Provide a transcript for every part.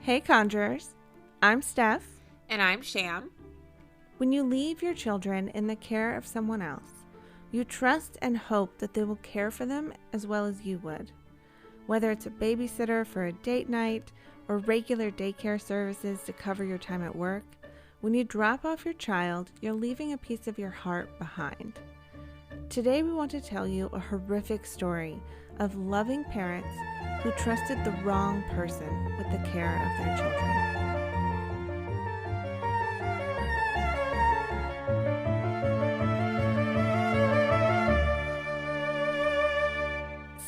Hey Conjurers, I'm Steph. And I'm Sham. When you leave your children in the care of someone else, you trust and hope that they will care for them as well as you would. Whether it's a babysitter for a date night or regular daycare services to cover your time at work, when you drop off your child, you're leaving a piece of your heart behind. Today we want to tell you a horrific story of loving parents who trusted the wrong person with the care of their children.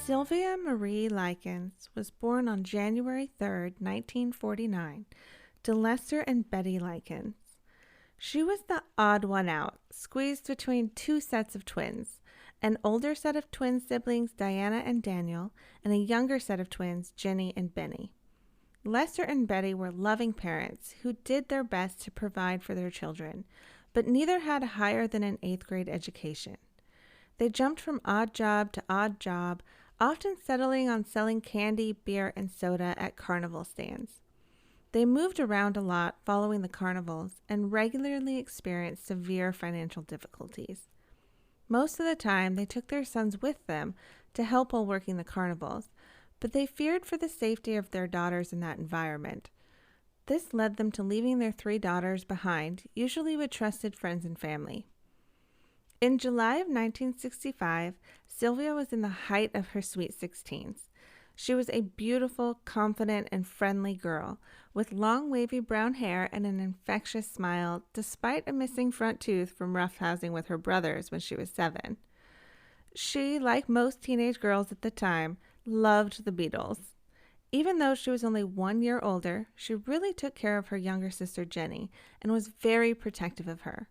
Sylvia Marie Likens was born on January 3rd, 1949, to Lester and Betty Likens. She was the odd one out, squeezed between two sets of twins, an older set of twin siblings, Diana and Daniel, and a younger set of twins, Jenny and Benny. Lester and Betty were loving parents who did their best to provide for their children, but neither had higher than an 8th grade education. They jumped from odd job to odd job, often settling on selling candy, beer, and soda at carnival stands. They moved around a lot following the carnivals and regularly experienced severe financial difficulties. Most of the time, they took their sons with them to help while working the carnivals, but they feared for the safety of their daughters in that environment. This led them to leaving their 3 daughters behind, usually with trusted friends and family. In July of 1965, Sylvia was in the height of her sweet 16s. She was a beautiful, confident, and friendly girl with long, wavy brown hair and an infectious smile, despite a missing front tooth from roughhousing with her brothers when she was 7. She, like most teenage girls at the time, loved the Beatles. Even though she was only 1 year older, she really took care of her younger sister Jenny and was very protective of her.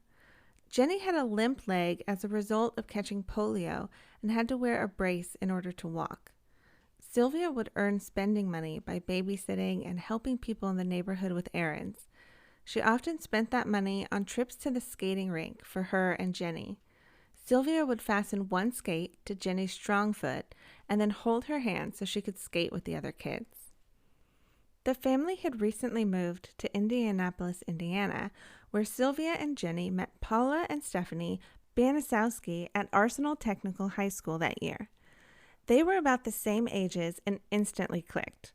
Jenny had a limp leg as a result of catching polio and had to wear a brace in order to walk. Sylvia would earn spending money by babysitting and helping people in the neighborhood with errands. She often spent that money on trips to the skating rink for her and Jenny. Sylvia would fasten one skate to Jenny's strong foot and then hold her hand so she could skate with the other kids. The family had recently moved to Indianapolis, Indiana, where Sylvia and Jenny met Paula and Stephanie Banisowski at Arsenal Technical High School that year. They were about the same ages and instantly clicked.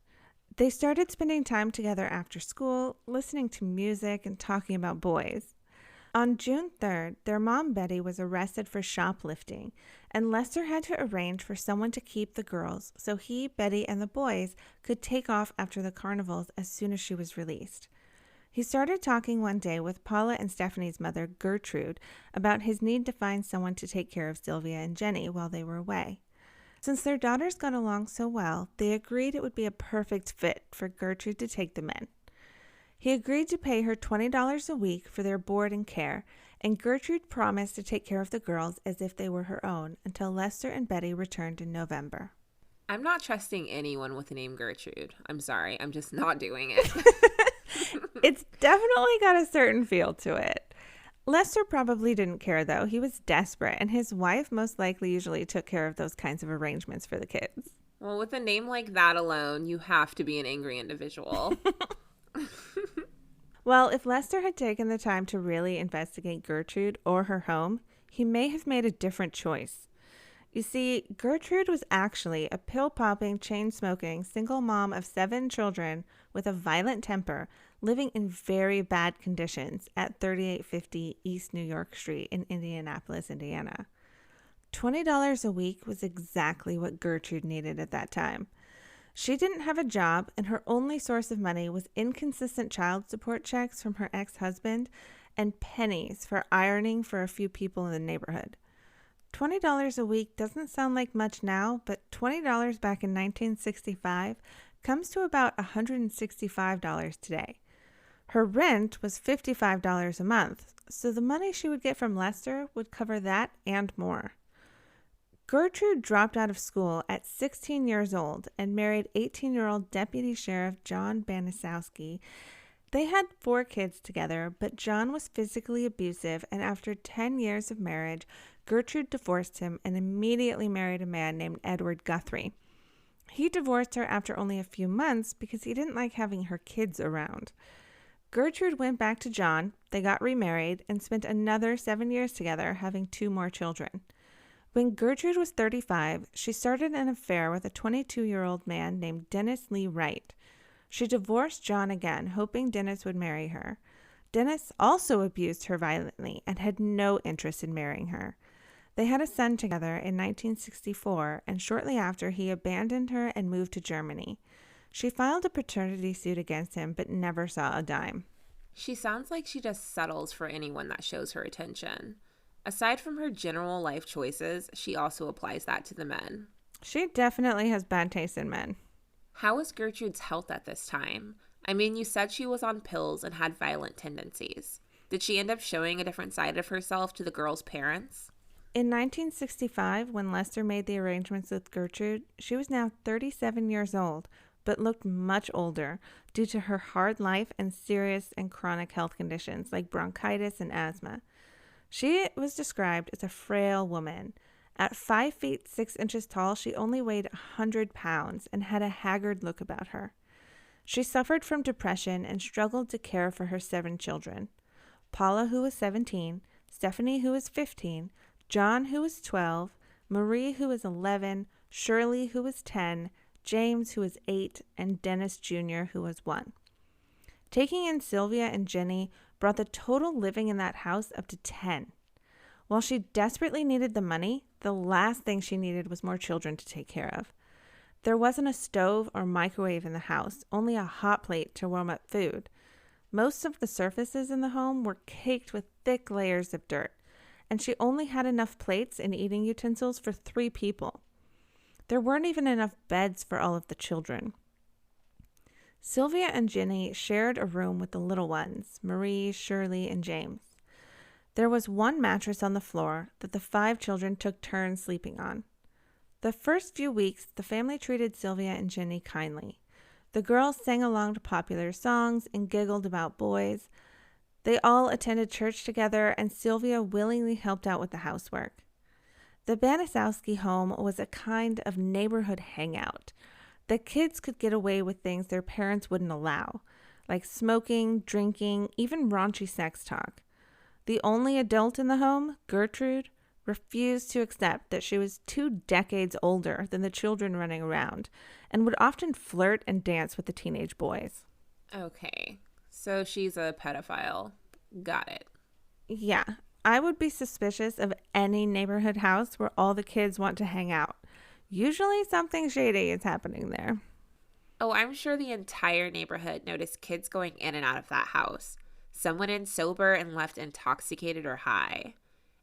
They started spending time together after school, listening to music and talking about boys. On June 3rd, their mom Betty was arrested for shoplifting, and Lester had to arrange for someone to keep the girls so he, Betty, and the boys could take off after the carnivals as soon as she was released. He started talking one day with Paula and Stephanie's mother, Gertrude, about his need to find someone to take care of Sylvia and Jenny while they were away. Since their daughters got along so well, they agreed it would be a perfect fit for Gertrude to take them in. He agreed to pay her $20 a week for their board and care, and Gertrude promised to take care of the girls as if they were her own until Lester and Betty returned in November. I'm not trusting anyone with the name Gertrude. I'm sorry. I'm just not doing it. It's definitely got a certain feel to it. Lester probably didn't care, though. He was desperate, and his wife most likely usually took care of those kinds of arrangements for the kids. Well, with a name like that alone, you have to be an angry individual. Well, if Lester had taken the time to really investigate Gertrude or her home, he may have made a different choice. You see, Gertrude was actually a pill-popping, chain-smoking, single mom of 7 children with a violent temper, living in very bad conditions at 3850 East New York Street in Indianapolis, Indiana. $20 a week was exactly what Gertrude needed at that time. She didn't have a job, and her only source of money was inconsistent child support checks from her ex-husband and pennies for ironing for a few people in the neighborhood. $20 a week doesn't sound like much now, but $20 back in 1965 comes to about $165 today. Her rent was $55 a month, so the money she would get from Lester would cover that and more. Gertrude dropped out of school at 16 years old and married 18-year-old Deputy Sheriff John Banisowski. They had 4 kids together, but John was physically abusive, and after 10 years of marriage, Gertrude divorced him and immediately married a man named Edward Guthrie. He divorced her after only a few months because he didn't like having her kids around. Gertrude went back to John, they got remarried, and spent another 7 years together, having 2 more children. When Gertrude was 35, she started an affair with a 22-year-old man named Dennis Lee Wright. She divorced John again, hoping Dennis would marry her. Dennis also abused her violently and had no interest in marrying her. They had a son together in 1964, and shortly after, he abandoned her and moved to Germany. She filed a paternity suit against him, but never saw a dime. She sounds like she just settles for anyone that shows her attention. Aside from her general life choices, she also applies that to the men. She definitely has bad taste in men. How was Gertrude's health at this time? I mean, you said she was on pills and had violent tendencies. Did she end up showing a different side of herself to the girl's parents? In 1965, when Lester made the arrangements with Gertrude, she was now 37 years old, but looked much older due to her hard life and serious and chronic health conditions like bronchitis and asthma. She was described as a frail woman. At 5 feet 6 inches tall, she only weighed 100 pounds and had a haggard look about her. She suffered from depression and struggled to care for her 7 children. Paula, who was 17, Stephanie, who was 15, John, who was 12, Marie, who was 11, Shirley, who was 10, James, who was 8, and Dennis Jr., who was 1. Taking in Sylvia and Jenny brought the total living in that house up to 10. While she desperately needed the money, the last thing she needed was more children to take care of. There wasn't a stove or microwave in the house, only a hot plate to warm up food. Most of the surfaces in the home were caked with thick layers of dirt, and she only had enough plates and eating utensils for 3 people. There weren't even enough beds for all of the children. Sylvia and Jenny shared a room with the little ones, Marie, Shirley, and James. There was one mattress on the floor that the 5 children took turns sleeping on. The first few weeks, the family treated Sylvia and Jenny kindly. The girls sang along to popular songs and giggled about boys. They all attended church together, and Sylvia willingly helped out with the housework. The Banisowski home was a kind of neighborhood hangout. The kids could get away with things their parents wouldn't allow, like smoking, drinking, even raunchy sex talk. The only adult in the home, Gertrude, refused to accept that she was 2 decades older than the children running around and would often flirt and dance with the teenage boys. Okay, so she's a pedophile. Got it. Yeah, I would be suspicious of any neighborhood house where all the kids want to hang out. Usually something shady is happening there. Oh, I'm sure the entire neighborhood noticed kids going in and out of that house. Some went in sober and left intoxicated or high.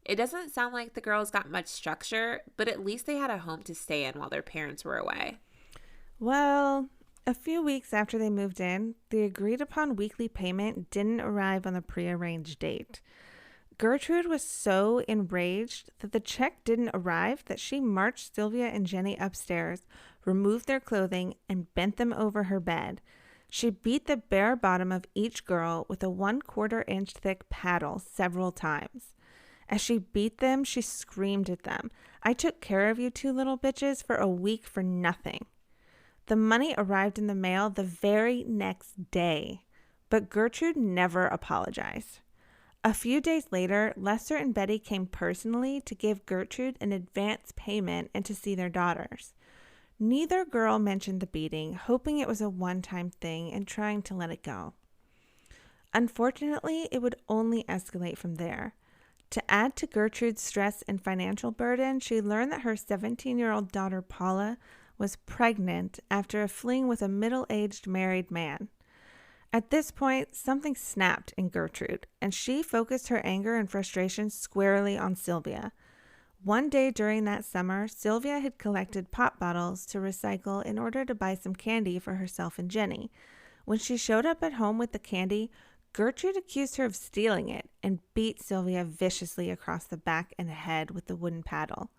It doesn't sound like the girls got much structure, but at least they had a home to stay in while their parents were away. Well, a few weeks after they moved in, the agreed upon weekly payment didn't arrive on the prearranged date. Gertrude was so enraged that the check didn't arrive that she marched Sylvia and Jenny upstairs, removed their clothing, and bent them over her bed. She beat the bare bottom of each girl with a 1/4 inch thick paddle several times. As she beat them, she screamed at them, "I took care of you 2 little bitches for a week for nothing." The money arrived in the mail the very next day, but Gertrude never apologized. A few days later, Lester and Betty came personally to give Gertrude an advance payment and to see their daughters. Neither girl mentioned the beating, hoping it was a one-time thing and trying to let it go. Unfortunately, it would only escalate from there. To add to Gertrude's stress and financial burden, she learned that her 17-year-old daughter Paula was pregnant after a fling with a middle-aged married man. At this point, something snapped in Gertrude, and she focused her anger and frustration squarely on Sylvia. One day during that summer, Sylvia had collected pop bottles to recycle in order to buy some candy for herself and Jenny. When she showed up at home with the candy, Gertrude accused her of stealing it and beat Sylvia viciously across the back and head with the wooden paddle.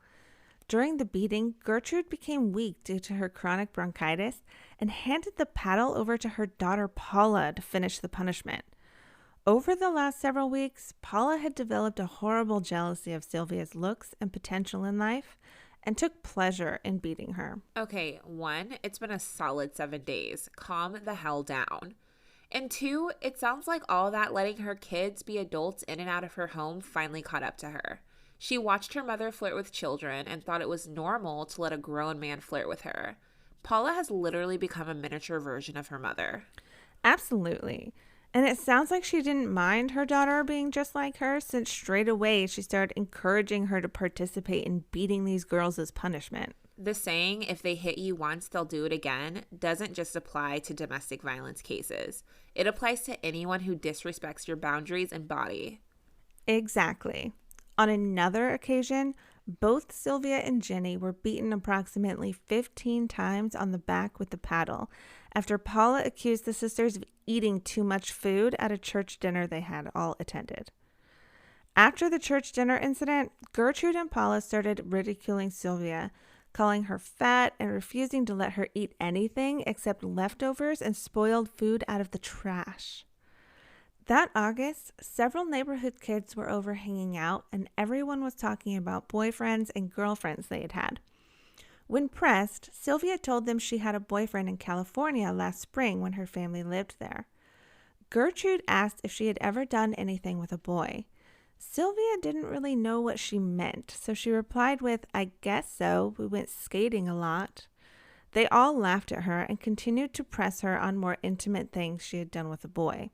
During the beating, Gertrude became weak due to her chronic bronchitis and handed the paddle over to her daughter Paula to finish the punishment. Over the last several weeks, Paula had developed a horrible jealousy of Sylvia's looks and potential in life, and took pleasure in beating her. Okay, 1, it's been a solid 7 days. Calm the hell down. And 2, it sounds like all that letting her kids be adults in and out of her home finally caught up to her. She watched her mother flirt with children and thought it was normal to let a grown man flirt with her. Paula has literally become a miniature version of her mother. Absolutely. And it sounds like she didn't mind her daughter being just like her, since straight away she started encouraging her to participate in beating these girls as punishment. The saying, if they hit you once, they'll do it again, doesn't just apply to domestic violence cases. It applies to anyone who disrespects your boundaries and body. Exactly. On another occasion, both Sylvia and Jenny were beaten approximately 15 times on the back with the paddle after Paula accused the sisters of eating too much food at a church dinner they had all attended. After the church dinner incident, Gertrude and Paula started ridiculing Sylvia, calling her fat and refusing to let her eat anything except leftovers and spoiled food out of the trash. That August, several neighborhood kids were over hanging out, and everyone was talking about boyfriends and girlfriends they had had. When pressed, Sylvia told them she had a boyfriend in California last spring when her family lived there. Gertrude asked if she had ever done anything with a boy. Sylvia didn't really know what she meant, so she replied with, "I guess so. We went skating a lot." They all laughed at her and continued to press her on more intimate things she had done with a boy.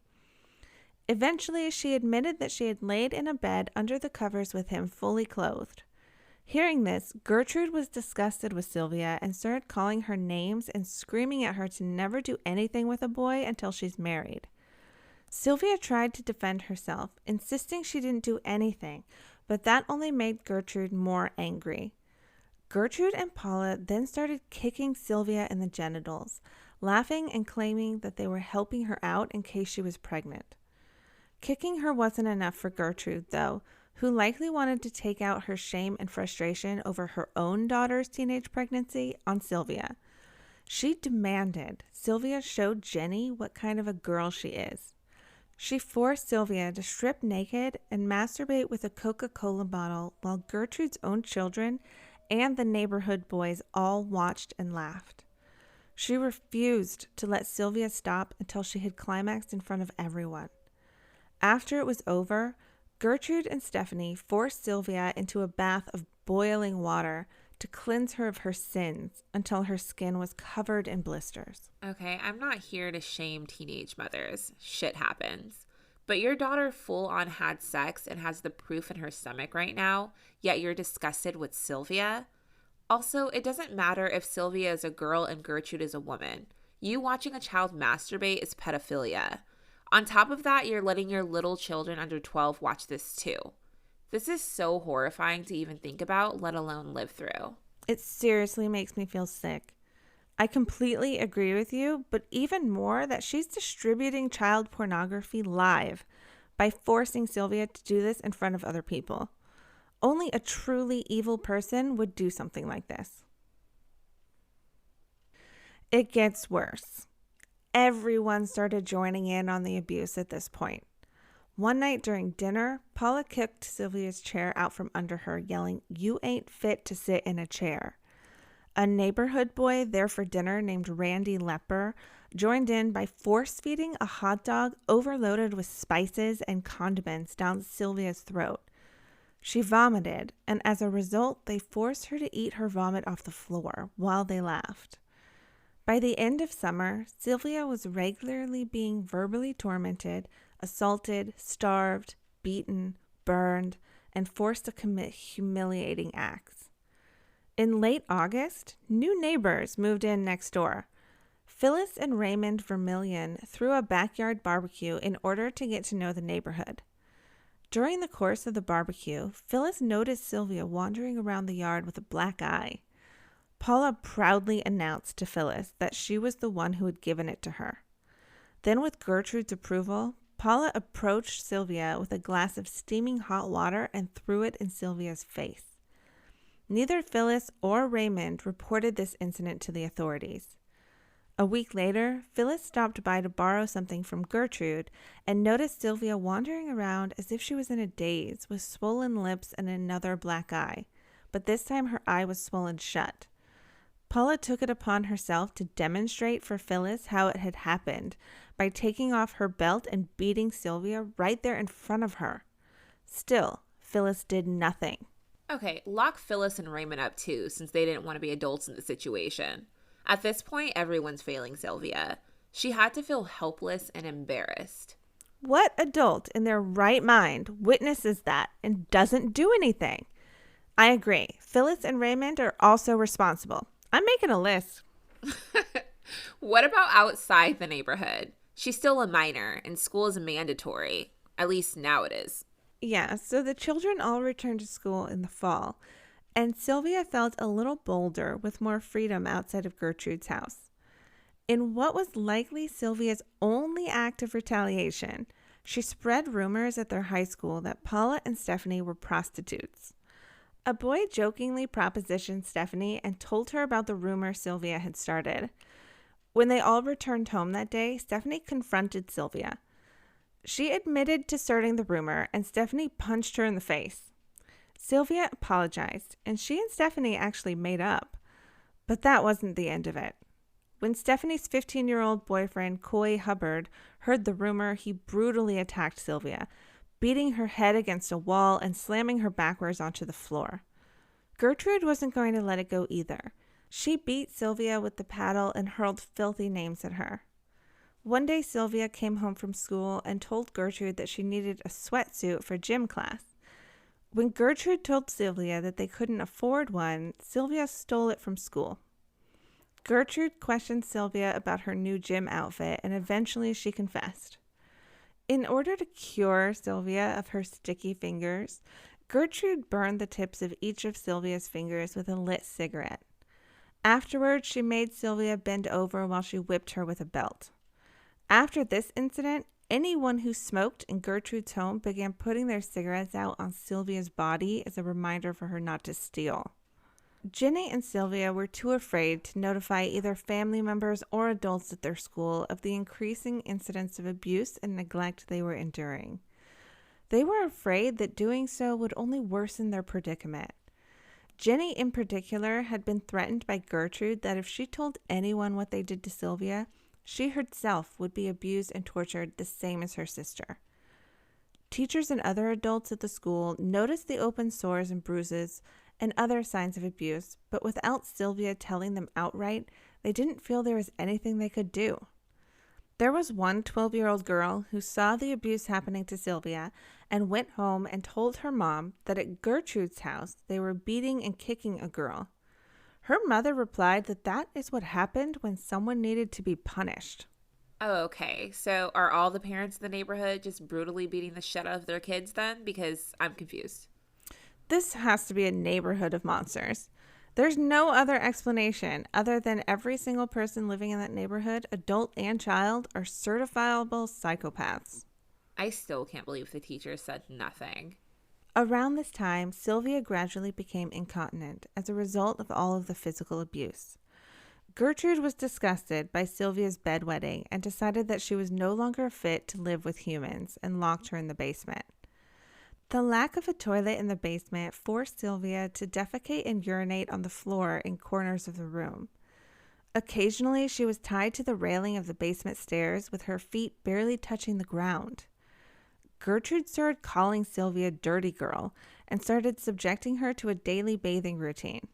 Eventually, she admitted that she had laid in a bed under the covers with him fully clothed. Hearing this, Gertrude was disgusted with Sylvia and started calling her names and screaming at her to never do anything with a boy until she's married. Sylvia tried to defend herself, insisting she didn't do anything, but that only made Gertrude more angry. Gertrude and Paula then started kicking Sylvia in the genitals, laughing and claiming that they were helping her out in case she was pregnant. Kicking her wasn't enough for Gertrude, though, who likely wanted to take out her shame and frustration over her own daughter's teenage pregnancy on Sylvia. She demanded Sylvia show Jenny what kind of a girl she is. She forced Sylvia to strip naked and masturbate with a Coca-Cola bottle while Gertrude's own children and the neighborhood boys all watched and laughed. She refused to let Sylvia stop until she had climaxed in front of everyone. After it was over, Gertrude and Stephanie forced Sylvia into a bath of boiling water to cleanse her of her sins until her skin was covered in blisters. Okay, I'm not here to shame teenage mothers. Shit happens. But your daughter full on had sex and has the proof in her stomach right now, yet you're disgusted with Sylvia? Also, it doesn't matter if Sylvia is a girl and Gertrude is a woman. You watching a child masturbate is pedophilia. On top of that, you're letting your little children under 12 watch this too. This is so horrifying to even think about, let alone live through. It seriously makes me feel sick. I completely agree with you, but even more that she's distributing child pornography live by forcing Sylvia to do this in front of other people. Only a truly evil person would do something like this. It gets worse. Everyone started joining in on the abuse at this point. One night during dinner, Paula kicked Sylvia's chair out from under her, yelling, "You ain't fit to sit in a chair." A neighborhood boy there for dinner named Randy Lepper joined in by force-feeding a hot dog overloaded with spices and condiments down Sylvia's throat. She vomited, and as a result, they forced her to eat her vomit off the floor while they laughed. By the end of summer, Sylvia was regularly being verbally tormented, assaulted, starved, beaten, burned, and forced to commit humiliating acts. In late August, new neighbors moved in next door. Phyllis and Raymond Vermillion threw a backyard barbecue in order to get to know the neighborhood. During the course of the barbecue, Phyllis noticed Sylvia wandering around the yard with a black eye. Paula proudly announced to Phyllis that she was the one who had given it to her. Then, with Gertrude's approval, Paula approached Sylvia with a glass of steaming hot water and threw it in Sylvia's face. Neither Phyllis or Raymond reported this incident to the authorities. A week later, Phyllis stopped by to borrow something from Gertrude and noticed Sylvia wandering around as if she was in a daze with swollen lips and another black eye. but this time her eye was swollen shut. Paula took it upon herself to demonstrate for Phyllis how it had happened by taking off her belt and beating Sylvia right there in front of her. Still, Phyllis did nothing. Okay, lock Phyllis and Raymond up too, since they didn't want to be adults in the situation. At this point, everyone's failing Sylvia. She had to feel helpless and embarrassed. What adult in their right mind witnesses that and doesn't do anything? I agree. Phyllis and Raymond are also responsible. I'm making a list. What about outside the neighborhood? She's still a minor, and school is mandatory. At least now it is. Yeah, so the children all returned to school in the fall, and Sylvia felt a little bolder with more freedom outside of Gertrude's house. In what was likely Sylvia's only act of retaliation, she spread rumors at their high school that Paula and Stephanie were prostitutes. A boy jokingly propositioned Stephanie and told her about the rumor Sylvia had started. When they all returned home that day, Stephanie confronted Sylvia. She admitted to starting the rumor, and Stephanie punched her in the face. Sylvia apologized, and she and Stephanie actually made up. But that wasn't the end of it. When Stephanie's 15-year-old boyfriend, Coy Hubbard, heard the rumor, he brutally attacked Sylvia, beating her head against a wall and slamming her backwards onto the floor. Gertrude wasn't going to let it go either. She beat Sylvia with the paddle and hurled filthy names at her. One day, Sylvia came home from school and told Gertrude that she needed a sweatsuit for gym class. When Gertrude told Sylvia that they couldn't afford one, Sylvia stole it from school. Gertrude questioned Sylvia about her new gym outfit, and eventually she confessed. In order to cure Sylvia of her sticky fingers, Gertrude burned the tips of each of Sylvia's fingers with a lit cigarette. Afterwards, she made Sylvia bend over while she whipped her with a belt. After this incident, anyone who smoked in Gertrude's home began putting their cigarettes out on Sylvia's body as a reminder for her not to steal. Jenny and Sylvia were too afraid to notify either family members or adults at their school of the increasing incidents of abuse and neglect they were enduring. They were afraid that doing so would only worsen their predicament. Jenny, in particular, had been threatened by Gertrude that if she told anyone what they did to Sylvia, she herself would be abused and tortured the same as her sister. Teachers and other adults at the school noticed the open sores and bruises and other signs of abuse, but without Sylvia telling them outright, they didn't feel there was anything they could do. There was one 12-year-old girl who saw the abuse happening to Sylvia and went home and told her mom that at Gertrude's house they were beating and kicking a girl. Her mother replied that that is what happened when someone needed to be punished. Oh, okay. So are all the parents in the neighborhood just brutally beating the shit out of their kids then? Because I'm confused. This has to be a neighborhood of monsters. There's no other explanation other than every single person living in that neighborhood, adult and child, are certifiable psychopaths. I still can't believe the teacher said nothing. Around this time, Sylvia gradually became incontinent as a result of all of the physical abuse. Gertrude was disgusted by Sylvia's bedwetting and decided that she was no longer fit to live with humans and locked her in the basement. The lack of a toilet in the basement forced Sylvia to defecate and urinate on the floor in corners of the room. Occasionally, she was tied to the railing of the basement stairs with her feet barely touching the ground. Gertrude started calling Sylvia Dirty Girl and started subjecting her to a daily bathing routine.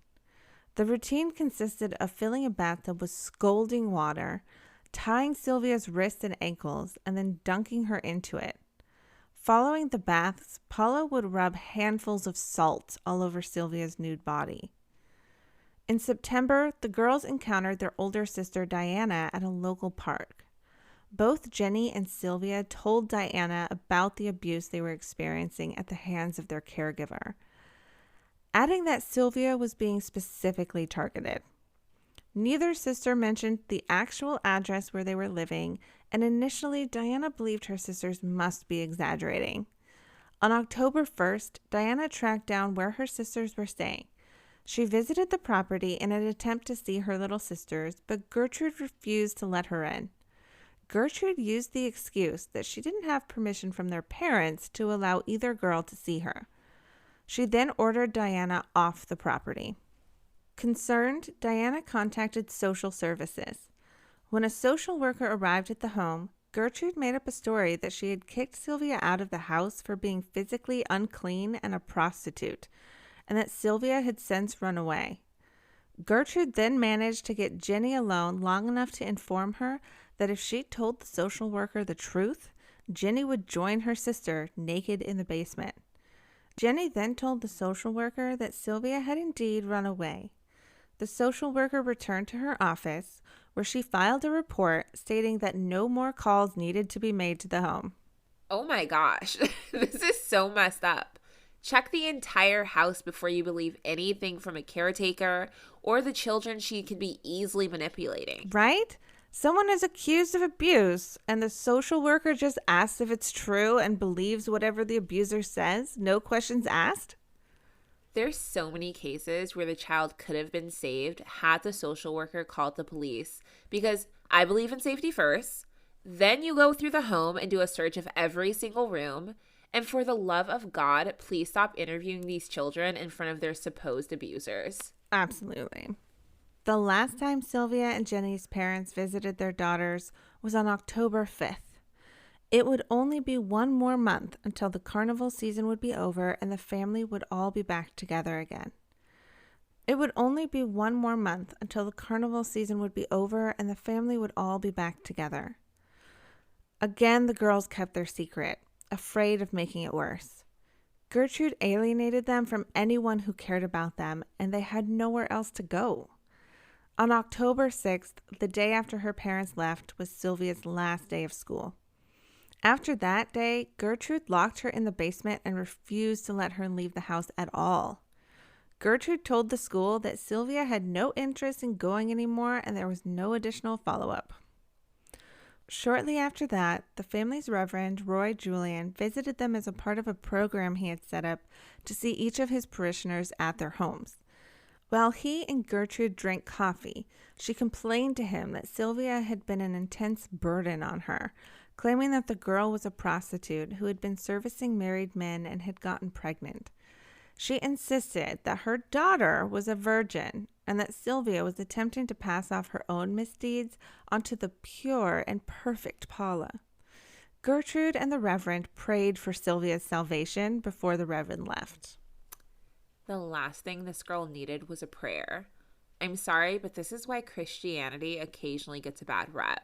The routine consisted of filling a bathtub with scalding water, tying Sylvia's wrists and ankles, and then dunking her into it. Following the baths, Paula would rub handfuls of salt all over Sylvia's nude body. In September, the girls encountered their older sister Diana at a local park. Both Jenny and Sylvia told Diana about the abuse they were experiencing at the hands of their caregiver, adding that Sylvia was being specifically targeted. Neither sister mentioned the actual address where they were living, and initially Diana believed her sisters must be exaggerating. On October 1st, Diana tracked down where her sisters were staying. She visited the property in an attempt to see her little sisters, but Gertrude refused to let her in. Gertrude used the excuse that she didn't have permission from their parents to allow either girl to see her. She then ordered Diana off the property. Concerned, Diana contacted social services. When a social worker arrived at the home, Gertrude made up a story that she had kicked Sylvia out of the house for being physically unclean and a prostitute, and that Sylvia had since run away. Gertrude then managed to get Jenny alone long enough to inform her that if she told the social worker the truth, Jenny would join her sister naked in the basement. Jenny then told the social worker that Sylvia had indeed run away. The social worker returned to her office, where she filed a report stating that no more calls needed to be made to the home. Oh my gosh, this is so messed up. Check the entire house before you believe anything from a caretaker or the children she could be easily manipulating. Right? Someone is accused of abuse, and the social worker just asks if it's true and believes whatever the abuser says, no questions asked? There's so many cases where the child could have been saved had the social worker called the police, because I believe in safety first. Then you go through the home and do a search of every single room. And for the love of God, please stop interviewing these children in front of their supposed abusers. Absolutely. The last time Sylvia and Jenny's parents visited their daughters was on October 5th. It would only be one more month until the carnival season would be over and the family would all be back together again. It would only be one more month until the carnival season would be over and the family would all be back together. Again, the girls kept their secret, afraid of making it worse. Gertrude alienated them from anyone who cared about them, and they had nowhere else to go. On October 6th, the day after her parents left, was Sylvia's last day of school. After that day, Gertrude locked her in the basement and refused to let her leave the house at all. Gertrude told the school that Sylvia had no interest in going anymore and there was no additional follow-up. Shortly after that, the family's Reverend, Roy Julian, visited them as a part of a program he had set up to see each of his parishioners at their homes. While he and Gertrude drank coffee, she complained to him that Sylvia had been an intense burden on her, claiming that the girl was a prostitute who had been servicing married men and had gotten pregnant. She insisted that her daughter was a virgin and that Sylvia was attempting to pass off her own misdeeds onto the pure and perfect Paula. Gertrude and the Reverend prayed for Sylvia's salvation before the Reverend left. The last thing this girl needed was a prayer. I'm sorry, but this is why Christianity occasionally gets a bad rep.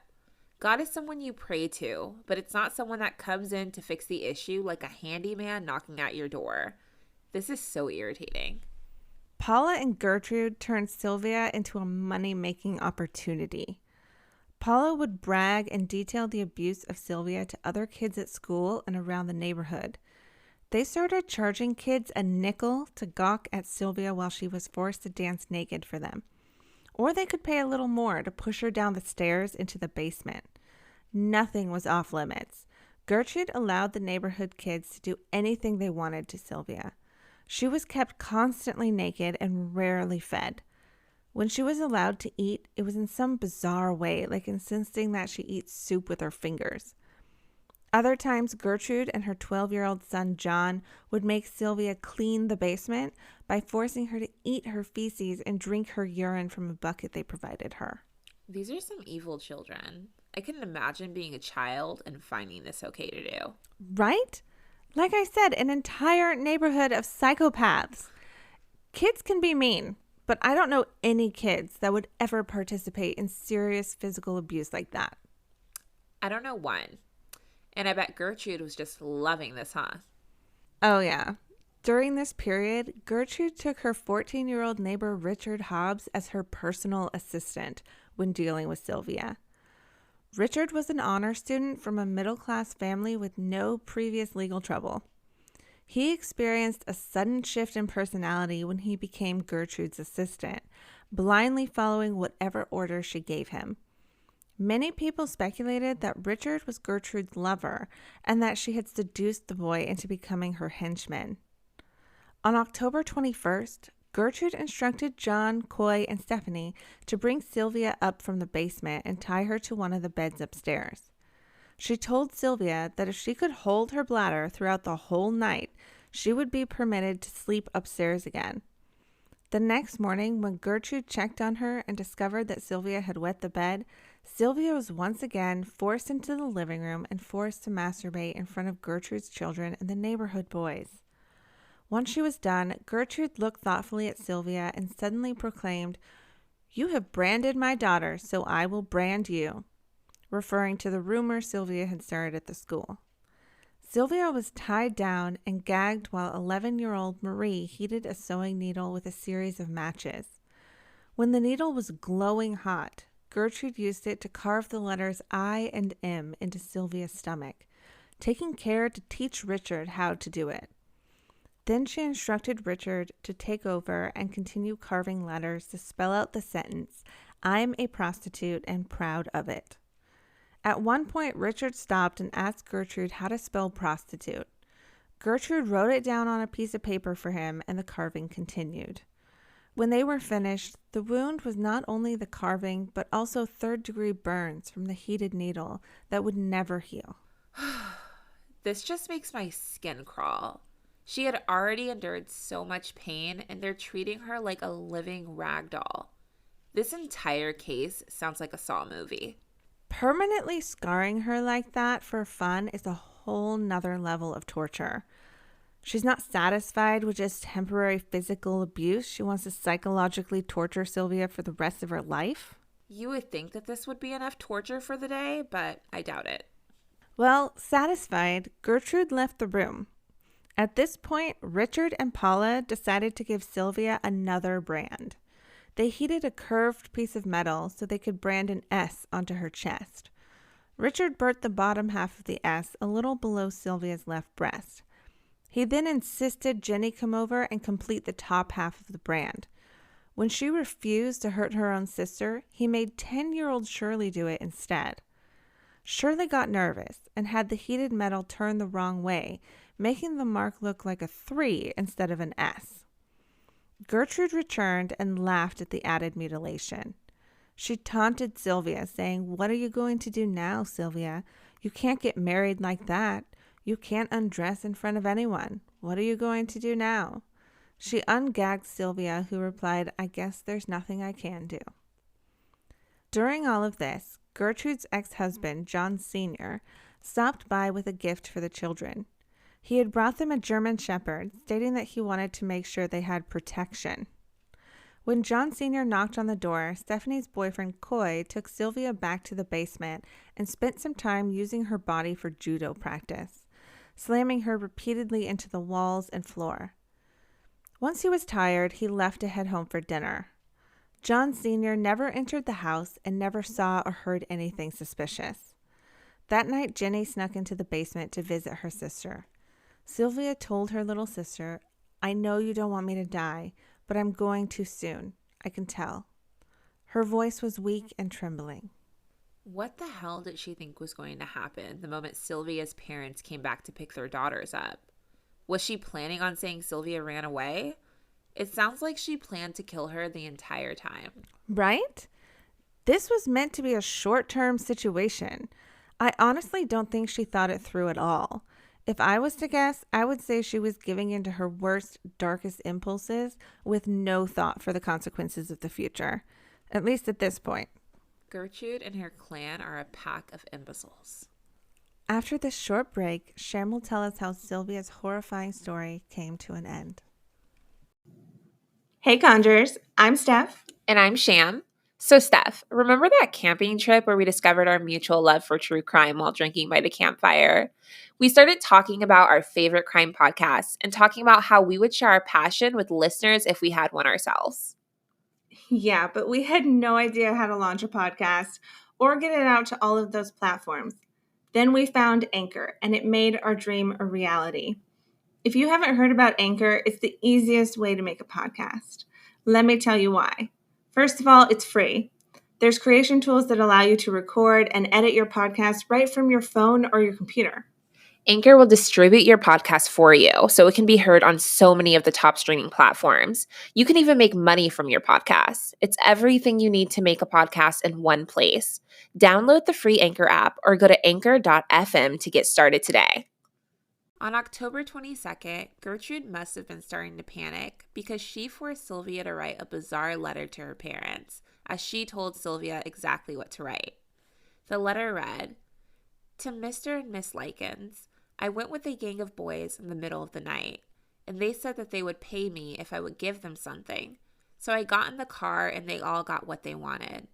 God is someone you pray to, but it's not someone that comes in to fix the issue like a handyman knocking at your door. This is so irritating. Paula and Gertrude turned Sylvia into a money-making opportunity. Paula would brag and detail the abuse of Sylvia to other kids at school and around the neighborhood. They started charging kids a nickel to gawk at Sylvia while she was forced to dance naked for them. Or they could pay a little more to push her down the stairs into the basement. Nothing was off limits. Gertrude allowed the neighborhood kids to do anything they wanted to Sylvia. She was kept constantly naked and rarely fed. When she was allowed to eat, it was in some bizarre way, like insisting that she eat soup with her fingers. Other times, Gertrude and her 12-year-old son, John, would make Sylvia clean the basement by forcing her to eat her feces and drink her urine from a bucket they provided her. These are some evil children. I couldn't imagine being a child and finding this okay to do. Right? Like I said, an entire neighborhood of psychopaths. Kids can be mean, but I don't know any kids that would ever participate in serious physical abuse like that. I don't know one. And I bet Gertrude was just loving this, huh? Oh, yeah. During this period, Gertrude took her 14-year-old neighbor Richard Hobbs as her personal assistant when dealing with Sylvia. Richard was an honor student from a middle-class family with no previous legal trouble. He experienced a sudden shift in personality when he became Gertrude's assistant, blindly following whatever orders she gave him. Many people speculated that Richard was Gertrude's lover and that she had seduced the boy into becoming her henchman. On October 21st, Gertrude instructed John, Coy, and Stephanie to bring Sylvia up from the basement and tie her to one of the beds upstairs. She told Sylvia that if she could hold her bladder throughout the whole night, she would be permitted to sleep upstairs again. The next morning, when Gertrude checked on her and discovered that Sylvia had wet the bed, Sylvia was once again forced into the living room and forced to masturbate in front of Gertrude's children and the neighborhood boys. Once she was done, Gertrude looked thoughtfully at Sylvia and suddenly proclaimed, "You have branded my daughter, so I will brand you," referring to the rumor Sylvia had started at the school. Sylvia was tied down and gagged while 11-year-old Marie heated a sewing needle with a series of matches. When the needle was glowing hot, Gertrude used it to carve the letters I and M into Sylvia's stomach, taking care to teach Richard how to do it. Then she instructed Richard to take over and continue carving letters to spell out the sentence, "I'm a prostitute and proud of it." At one point, Richard stopped and asked Gertrude how to spell prostitute. Gertrude wrote it down on a piece of paper for him, and the carving continued. When they were finished, the wound was not only the carving, but also third-degree burns from the heated needle that would never heal. This just makes my skin crawl. She had already endured so much pain, and they're treating her like a living rag doll. This entire case sounds like a Saw movie. Permanently scarring her like that for fun is a whole nother level of torture. She's not satisfied with just temporary physical abuse. She wants to psychologically torture Sylvia for the rest of her life. You would think that this would be enough torture for the day, but I doubt it. Well, satisfied, Gertrude left the room. At this point, Richard and Paula decided to give Sylvia another brand. They heated a curved piece of metal so they could brand an S onto her chest. Richard burnt the bottom half of the S a little below Sylvia's left breast. He then insisted Jenny come over and complete the top half of the brand. When she refused to hurt her own sister, he made 10-year-old Shirley do it instead. Shirley got nervous and had the heated metal turn the wrong way, making the mark look like a 3 instead of an S. Gertrude returned and laughed at the added mutilation. She taunted Sylvia, saying, "What are you going to do now, Sylvia? You can't get married like that. You can't undress in front of anyone. What are you going to do now?" She ungagged Sylvia, who replied, "I guess there's nothing I can do." During all of this, Gertrude's ex-husband, John Sr., stopped by with a gift for the children. He had brought them a German Shepherd, stating that he wanted to make sure they had protection. When John Sr. knocked on the door, Stephanie's boyfriend, Coy, took Sylvia back to the basement and spent some time using her body for judo practice, slamming her repeatedly into the walls and floor. Once he was tired, he left to head home for dinner. John Sr. never entered the house and never saw or heard anything suspicious. That night, Jenny snuck into the basement to visit her sister. Sylvia told her little sister, "I know you don't want me to die, but I'm going too soon. I can tell." Her voice was weak and trembling. What the hell did she think was going to happen the moment Sylvia's parents came back to pick their daughters up? Was she planning on saying Sylvia ran away? It sounds like she planned to kill her the entire time. Right? This was meant to be a short-term situation. I honestly don't think she thought it through at all. If I was to guess, I would say she was giving in to her worst, darkest impulses with no thought for the consequences of the future, at least at this point. Gertrude and her clan are a pack of imbeciles. After this short break, Shem will tell us how Sylvia's horrifying story came to an end. Hey Conjurers, I'm Steph. And I'm Sham. So Steph, remember that camping trip where we discovered our mutual love for true crime while drinking by the campfire? We started talking about our favorite crime podcasts and talking about how we would share our passion with listeners if we had one ourselves. Yeah, but we had no idea how to launch a podcast or get it out to all of those platforms. Then we found Anchor, and it made our dream a reality. If you haven't heard about Anchor, it's the easiest way to make a podcast. Let me tell you why. First of all, it's free. There's creation tools that allow you to record and edit your podcast right from your phone or your computer. Anchor will distribute your podcast for you, so it can be heard on so many of the top streaming platforms. You can even make money from your podcast. It's everything you need to make a podcast in one place. Download the free Anchor app or go to anchor.fm to get started today. On October 22nd, Gertrude must have been starting to panic because she forced Sylvia to write a bizarre letter to her parents, as she told Sylvia exactly what to write. The letter read, "To Mr. and Miss Likens, I went with a gang of boys in the middle of the night, and they said that they would pay me if I would give them something. So I got in the car and they all got what they wanted.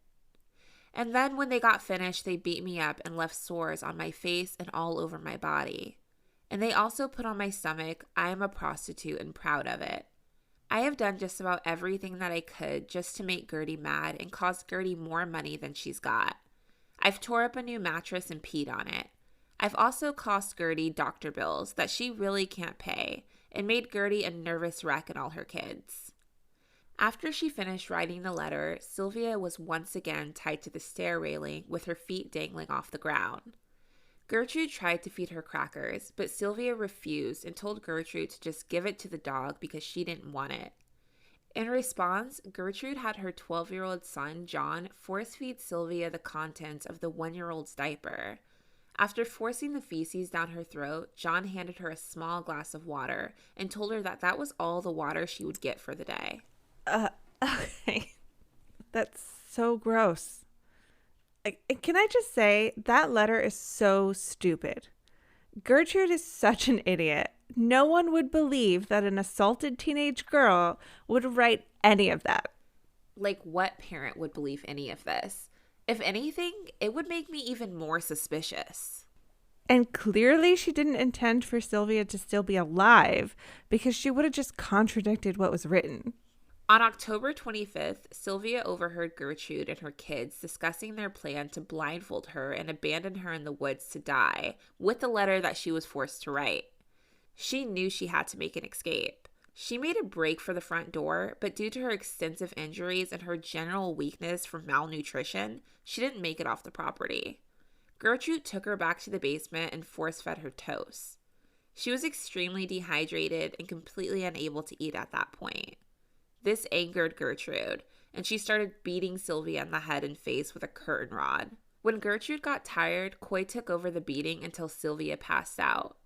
And then when they got finished, they beat me up and left sores on my face and all over my body. And they also put on my stomach, 'I am a prostitute and proud of it.' I have done just about everything that I could just to make Gertie mad and cause Gertie more money than she's got. I've tore up a new mattress and peed on it. I've also cost Gertie doctor bills that she really can't pay and made Gertie a nervous wreck and all her kids." After she finished writing the letter, Sylvia was once again tied to the stair railing with her feet dangling off the ground. Gertrude tried to feed her crackers, but Sylvia refused and told Gertrude to just give it to the dog because she didn't want it. In response, Gertrude had her 12-year-old son, John, force-feed Sylvia the contents of the 1-year-old's diaper. After forcing the feces down her throat, John handed her a small glass of water and told her that that was all the water she would get for the day. Okay. That's so gross. Can I just say, that letter is so stupid. Gertrude is such an idiot. No one would believe that an assaulted teenage girl would write any of that. Like, what parent would believe any of this? If anything, it would make me even more suspicious. And clearly she didn't intend for Sylvia to still be alive, because she would have just contradicted what was written. On October 25th, Sylvia overheard Gertrude and her kids discussing their plan to blindfold her and abandon her in the woods to die with the letter that she was forced to write. She knew she had to make an escape. She made a break for the front door, but due to her extensive injuries and her general weakness from malnutrition, she didn't make it off the property. Gertrude took her back to the basement and force-fed her toast. She was extremely dehydrated and completely unable to eat at that point. This angered Gertrude, and she started beating Sylvia in the head and face with a curtain rod. When Gertrude got tired, Coy took over the beating until Sylvia passed out.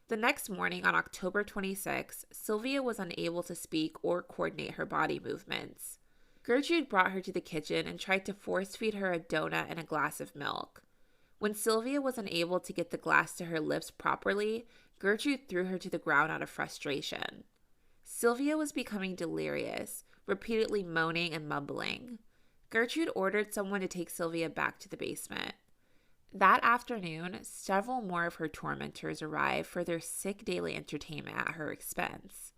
The next morning, on October 26, Sylvia was unable to speak or coordinate her body movements. Gertrude brought her to the kitchen and tried to force-feed her a donut and a glass of milk. When Sylvia was unable to get the glass to her lips properly, Gertrude threw her to the ground out of frustration. Sylvia was becoming delirious, repeatedly moaning and mumbling. Gertrude ordered someone to take Sylvia back to the basement. That afternoon, several more of her tormentors arrived for their sick daily entertainment at her expense.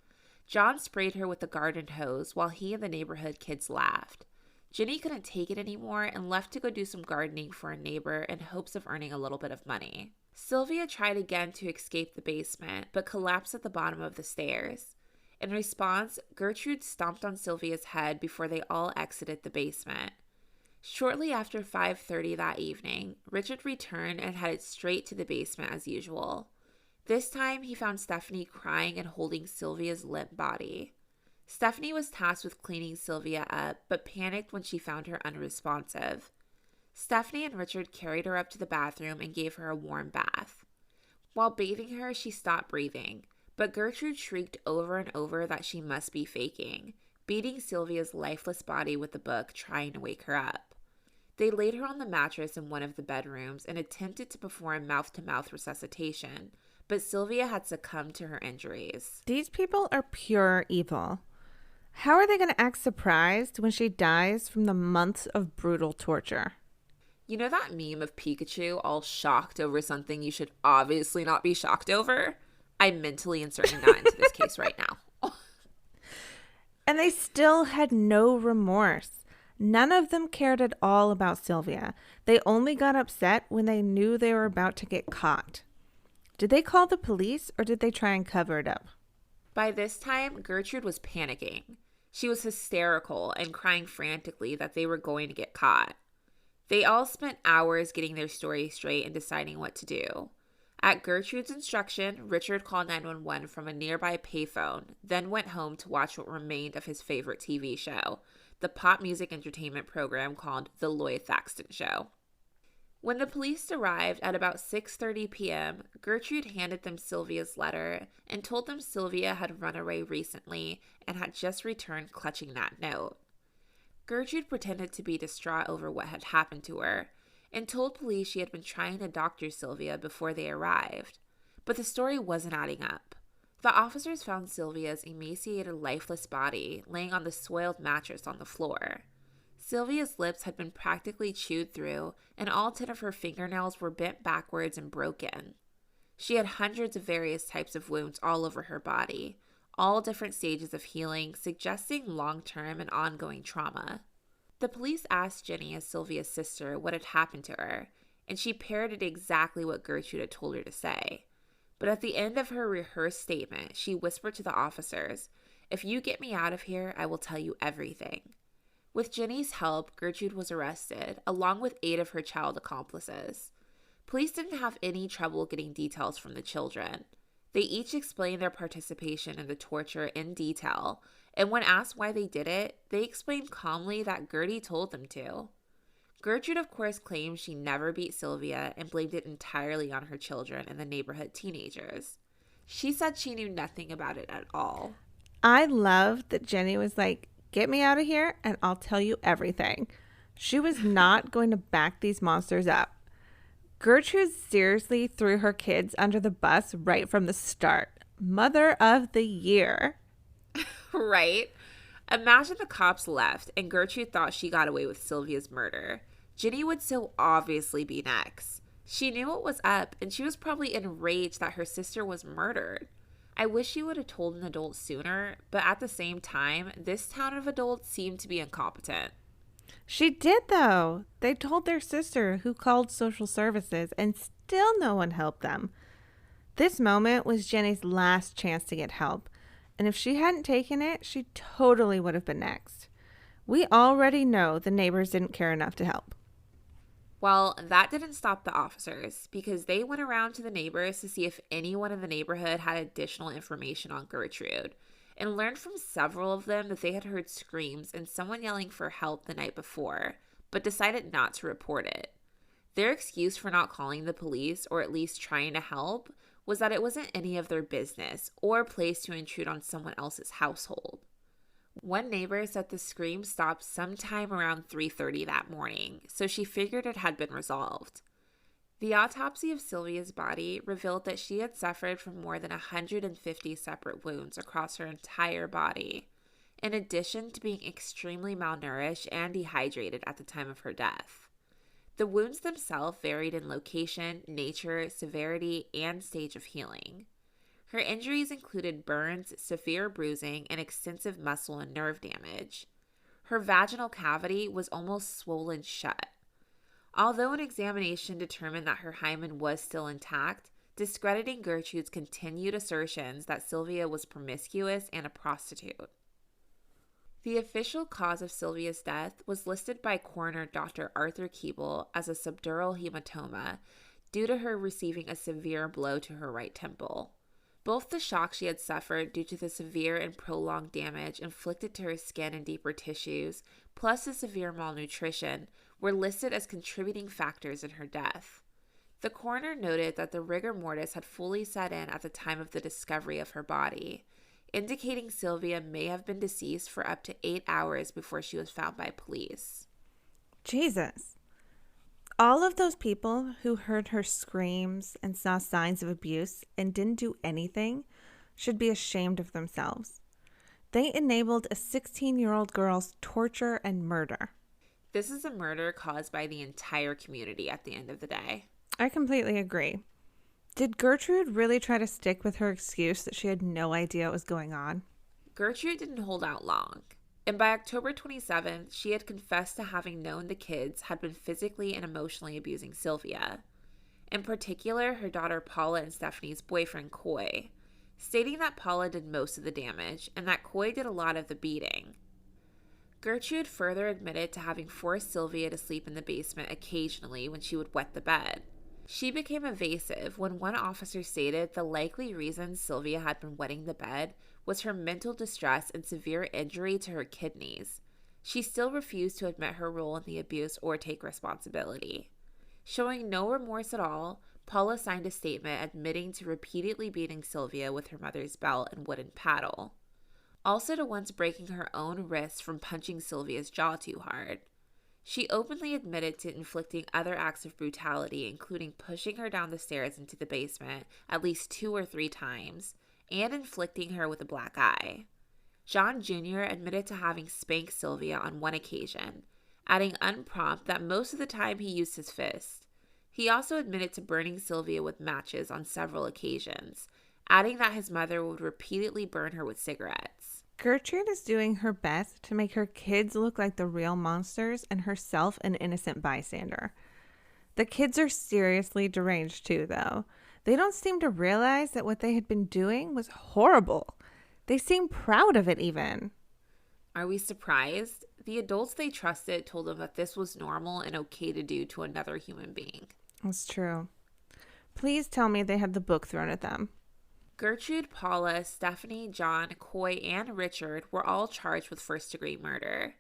John sprayed her with the garden hose while he and the neighborhood kids laughed. Jenny couldn't take it anymore and left to go do some gardening for a neighbor in hopes of earning a little bit of money. Sylvia tried again to escape the basement, but collapsed at the bottom of the stairs. In response, Gertrude stomped on Sylvia's head before they all exited the basement. Shortly after 5:30 that evening, Richard returned and headed straight to the basement as usual. This time, he found Stephanie crying and holding Sylvia's limp body. Stephanie was tasked with cleaning Sylvia up, but panicked when she found her unresponsive. Stephanie and Richard carried her up to the bathroom and gave her a warm bath. While bathing her, she stopped breathing, but Gertrude shrieked over and over that she must be faking, beating Sylvia's lifeless body with the book, trying to wake her up. They laid her on the mattress in one of the bedrooms and attempted to perform mouth-to-mouth resuscitation, but Sylvia had succumbed to her injuries. These people are pure evil. How are they going to act surprised when she dies from the months of brutal torture? You know that meme of Pikachu all shocked over something you should obviously not be shocked over? I'm mentally inserting that into this case right now. And they still had no remorse. None of them cared at all about Sylvia. They only got upset when they knew they were about to get caught. Did they call the police or did they try and cover it up? By this time, Gertrude was panicking. She was hysterical and crying frantically that they were going to get caught. They all spent hours getting their story straight and deciding what to do. At Gertrude's instruction, Richard called 911 from a nearby payphone, then went home to watch what remained of his favorite TV show, the pop music entertainment program called The Lloyd Thaxton Show. When the police arrived at about 6:30 p.m., Gertrude handed them Sylvia's letter and told them Sylvia had run away recently and had just returned clutching that note. Gertrude pretended to be distraught over what had happened to her and told police she had been trying to doctor Sylvia before they arrived. But the story wasn't adding up. The officers found Sylvia's emaciated, lifeless body laying on the soiled mattress on the floor. Sylvia's lips had been practically chewed through, and all 10 of her fingernails were bent backwards and broken. She had hundreds of various types of wounds all over her body, all different stages of healing, suggesting long-term and ongoing trauma. The police asked Jenny, as Sylvia's sister, what had happened to her, and she parroted exactly what Gertrude had told her to say. But at the end of her rehearsed statement, she whispered to the officers, "If you get me out of here, I will tell you everything." With Jenny's help, Gertrude was arrested, along with 8 of her child accomplices. Police didn't have any trouble getting details from the children. They each explained their participation in the torture in detail, and when asked why they did it, they explained calmly that Gertie told them to. Gertrude, of course, claimed she never beat Sylvia and blamed it entirely on her children and the neighborhood teenagers. She said she knew nothing about it at all. I love that Jenny was like, "Get me out of here and I'll tell you everything." She was not going to back these monsters up. Gertrude seriously threw her kids under the bus right from the start. Mother of the year. Right? Imagine the cops left and Gertrude thought she got away with Sylvia's murder. Jenny would so obviously be next. She knew what was up and she was probably enraged that her sister was murdered. I wish she would have told an adult sooner, but at the same time, this town of adults seemed to be incompetent. She did, though. They told their sister, who called social services, and still no one helped them. This moment was Jenny's last chance to get help, and if she hadn't taken it, she totally would have been next. We already know the neighbors didn't care enough to help. Well, that didn't stop the officers, because they went around to the neighbors to see if anyone in the neighborhood had additional information on Gertrude, and learned from several of them that they had heard screams and someone yelling for help the night before, but decided not to report it. Their excuse for not calling the police, or at least trying to help, was that it wasn't any of their business or place to intrude on someone else's household. One neighbor said the scream stopped sometime around 3:30 that morning, so she figured it had been resolved. The autopsy of Sylvia's body revealed that she had suffered from more than 150 separate wounds across her entire body, in addition to being extremely malnourished and dehydrated at the time of her death. The wounds themselves varied in location, nature, severity, and stage of healing. Her injuries included burns, severe bruising, and extensive muscle and nerve damage. Her vaginal cavity was almost swollen shut. Although an examination determined that her hymen was still intact, discrediting Gertrude's continued assertions that Sylvia was promiscuous and a prostitute. The official cause of Sylvia's death was listed by coroner Dr. Arthur Keeble as a subdural hematoma due to her receiving a severe blow to her right temple. Both the shock she had suffered due to the severe and prolonged damage inflicted to her skin and deeper tissues, plus the severe malnutrition, were listed as contributing factors in her death. The coroner noted that the rigor mortis had fully set in at the time of the discovery of her body, indicating Sylvia may have been deceased for up to 8 hours before she was found by police. Jesus. All of those people who heard her screams and saw signs of abuse and didn't do anything should be ashamed of themselves. They enabled a 16-year-old girl's torture and murder. This is a murder caused by the entire community at the end of the day. I completely agree. Did Gertrude really try to stick with her excuse that she had no idea what was going on? Gertrude didn't hold out long, and by October 27th, she had confessed to having known the kids had been physically and emotionally abusing Sylvia. In particular, her daughter Paula and Stephanie's boyfriend Coy, stating that Paula did most of the damage and that Coy did a lot of the beating. Gertrude further admitted to having forced Sylvia to sleep in the basement occasionally when she would wet the bed. She became evasive when one officer stated the likely reason Sylvia had been wetting the bed was her mental distress and severe injury to her kidneys. She still refused to admit her role in the abuse or take responsibility. Showing no remorse at all, Paula signed a statement admitting to repeatedly beating Sylvia with her mother's belt and wooden paddle. Also to once breaking her own wrist from punching Sylvia's jaw too hard. She openly admitted to inflicting other acts of brutality, including pushing her down the stairs into the basement at least 2 or 3 times, and inflicting her with a black eye. John Jr. admitted to having spanked Sylvia on one occasion, adding unprompted that most of the time he used his fist. He also admitted to burning Sylvia with matches on several occasions, adding that his mother would repeatedly burn her with cigarettes. Gertrude is doing her best to make her kids look like the real monsters and herself an innocent bystander. The kids are seriously deranged too, though. They don't seem to realize that what they had been doing was horrible. They seem proud of it even. Are we surprised? The adults they trusted told them that this was normal and okay to do to another human being. That's true. Please tell me they had the book thrown at them. Gertrude, Paula, Stephanie, John, Coy, and Richard were all charged with first-degree murder.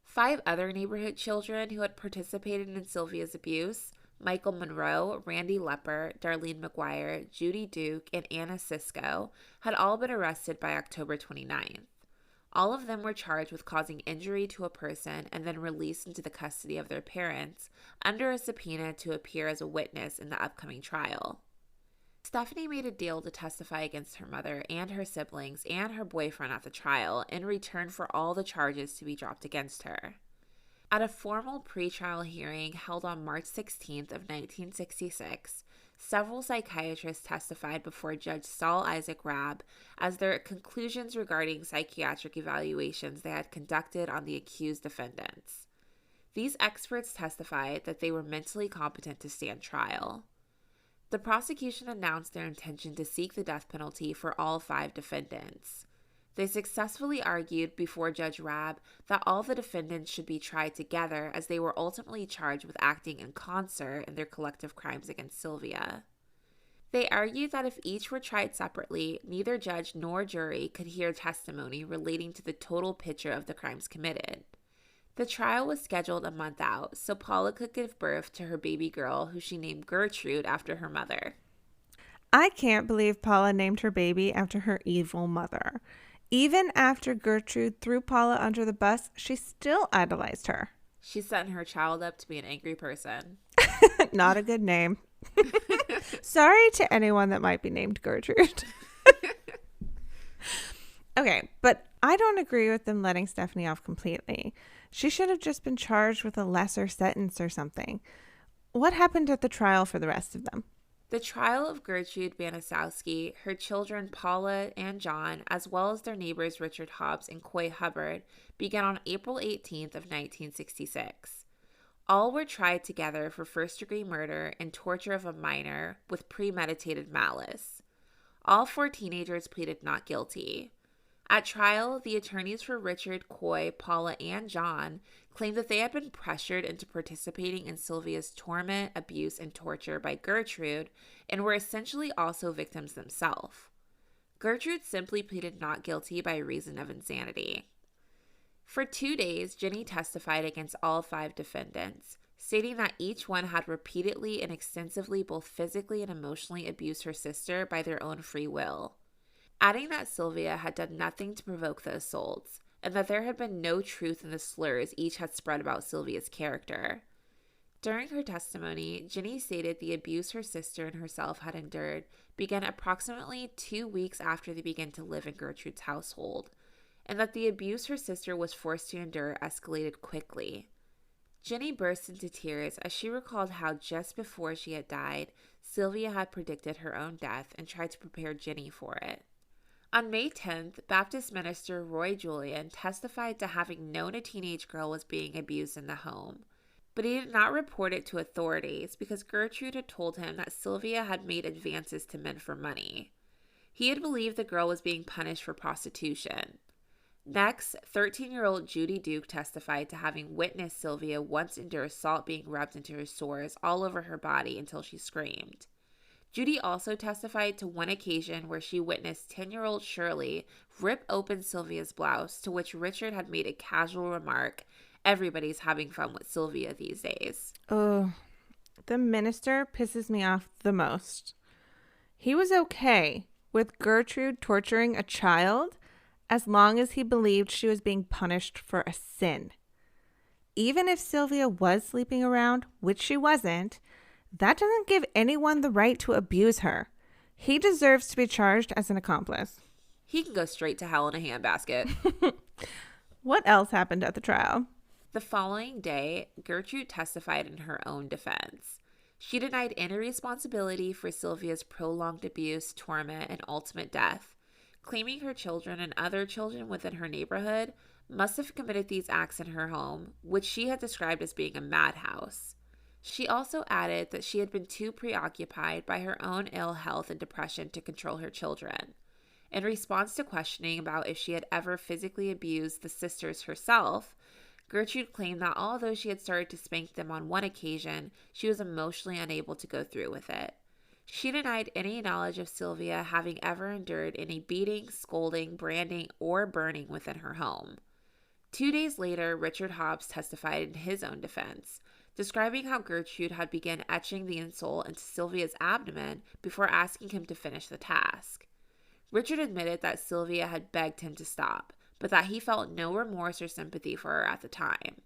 5 other neighborhood children who had participated in Sylvia's abuse, Michael Monroe, Randy Lepper, Darlene McGuire, Judy Duke, and Anna Sisko, had all been arrested by October 29th. All of them were charged with causing injury to a person and then released into the custody of their parents under a subpoena to appear as a witness in the upcoming trial. Stephanie made a deal to testify against her mother and her siblings and her boyfriend at the trial in return for all the charges to be dropped against her. At a formal pretrial hearing held on March 16th of 1966, several psychiatrists testified before Judge Saul Isaac Rabb as their conclusions regarding psychiatric evaluations they had conducted on the accused defendants. These experts testified that they were mentally competent to stand trial. The prosecution announced their intention to seek the death penalty for all 5 defendants. They successfully argued before Judge Rabb that all the defendants should be tried together as they were ultimately charged with acting in concert in their collective crimes against Sylvia. They argued that if each were tried separately, neither judge nor jury could hear testimony relating to the total picture of the crimes committed. The trial was scheduled a month out so Paula could give birth to her baby girl, who she named Gertrude after her mother. I can't believe Paula named her baby after her evil mother. Even after Gertrude threw Paula under the bus, she still idolized her. She's setting her child up to be an angry person. Not a good name. Sorry to anyone that might be named Gertrude. Okay, but I don't agree with them letting Stephanie off completely. She should have just been charged with a lesser sentence or something. What happened at the trial for the rest of them? The trial of Gertrude Banasowski, her children Paula and John, as well as their neighbors Richard Hobbs and Coy Hubbard, began on April 18th of 1966. All were tried together for first-degree murder and torture of a minor with premeditated malice. All 4 teenagers pleaded not guilty. At trial, the attorneys for Richard, Coy, Paula, and John claimed that they had been pressured into participating in Sylvia's torment, abuse, and torture by Gertrude and were essentially also victims themselves. Gertrude simply pleaded not guilty by reason of insanity. For 2 days, Jenny testified against all 5 defendants, stating that each one had repeatedly and extensively both physically and emotionally abused her sister by their own free will, adding that Sylvia had done nothing to provoke the assaults, and that there had been no truth in the slurs each had spread about Sylvia's character. During her testimony, Jenny stated the abuse her sister and herself had endured began approximately 2 weeks after they began to live in Gertrude's household, and that the abuse her sister was forced to endure escalated quickly. Jenny burst into tears as she recalled how just before she had died, Sylvia had predicted her own death and tried to prepare Jenny for it. On May 10th, Baptist minister Roy Julian testified to having known a teenage girl was being abused in the home, but he did not report it to authorities because Gertrude had told him that Sylvia had made advances to men for money. He had believed the girl was being punished for prostitution. Next, 13-year-old Judy Duke testified to having witnessed Sylvia once endure salt being rubbed into her sores all over her body until she screamed. Judy also testified to one occasion where she witnessed 10-year-old Shirley rip open Sylvia's blouse, to which Richard had made a casual remark, "Everybody's having fun with Sylvia these days." Oh, The minister pisses me off the most. He was okay with Gertrude torturing a child as long as he believed she was being punished for a sin. Even if Sylvia was sleeping around, which she wasn't, that doesn't give anyone the right to abuse her. He deserves to be charged as an accomplice. He can go straight to hell in a handbasket. What else happened at the trial? The following day, Gertrude testified in her own defense. She denied any responsibility for Sylvia's prolonged abuse, torment, and ultimate death, claiming her children and other children within her neighborhood must have committed these acts in her home, which she had described as being a madhouse. She also added that she had been too preoccupied by her own ill health and depression to control her children. In response to questioning about if she had ever physically abused the sisters herself, Gertrude claimed that although she had started to spank them on one occasion, she was emotionally unable to go through with it. She denied any knowledge of Sylvia having ever endured any beating, scolding, branding, or burning within her home. 2 days later, Richard Hobbs testified in his own defense, describing how Gertrude had begun etching the insult into Sylvia's abdomen before asking him to finish the task. Richard admitted that Sylvia had begged him to stop, but that he felt no remorse or sympathy for her at the time.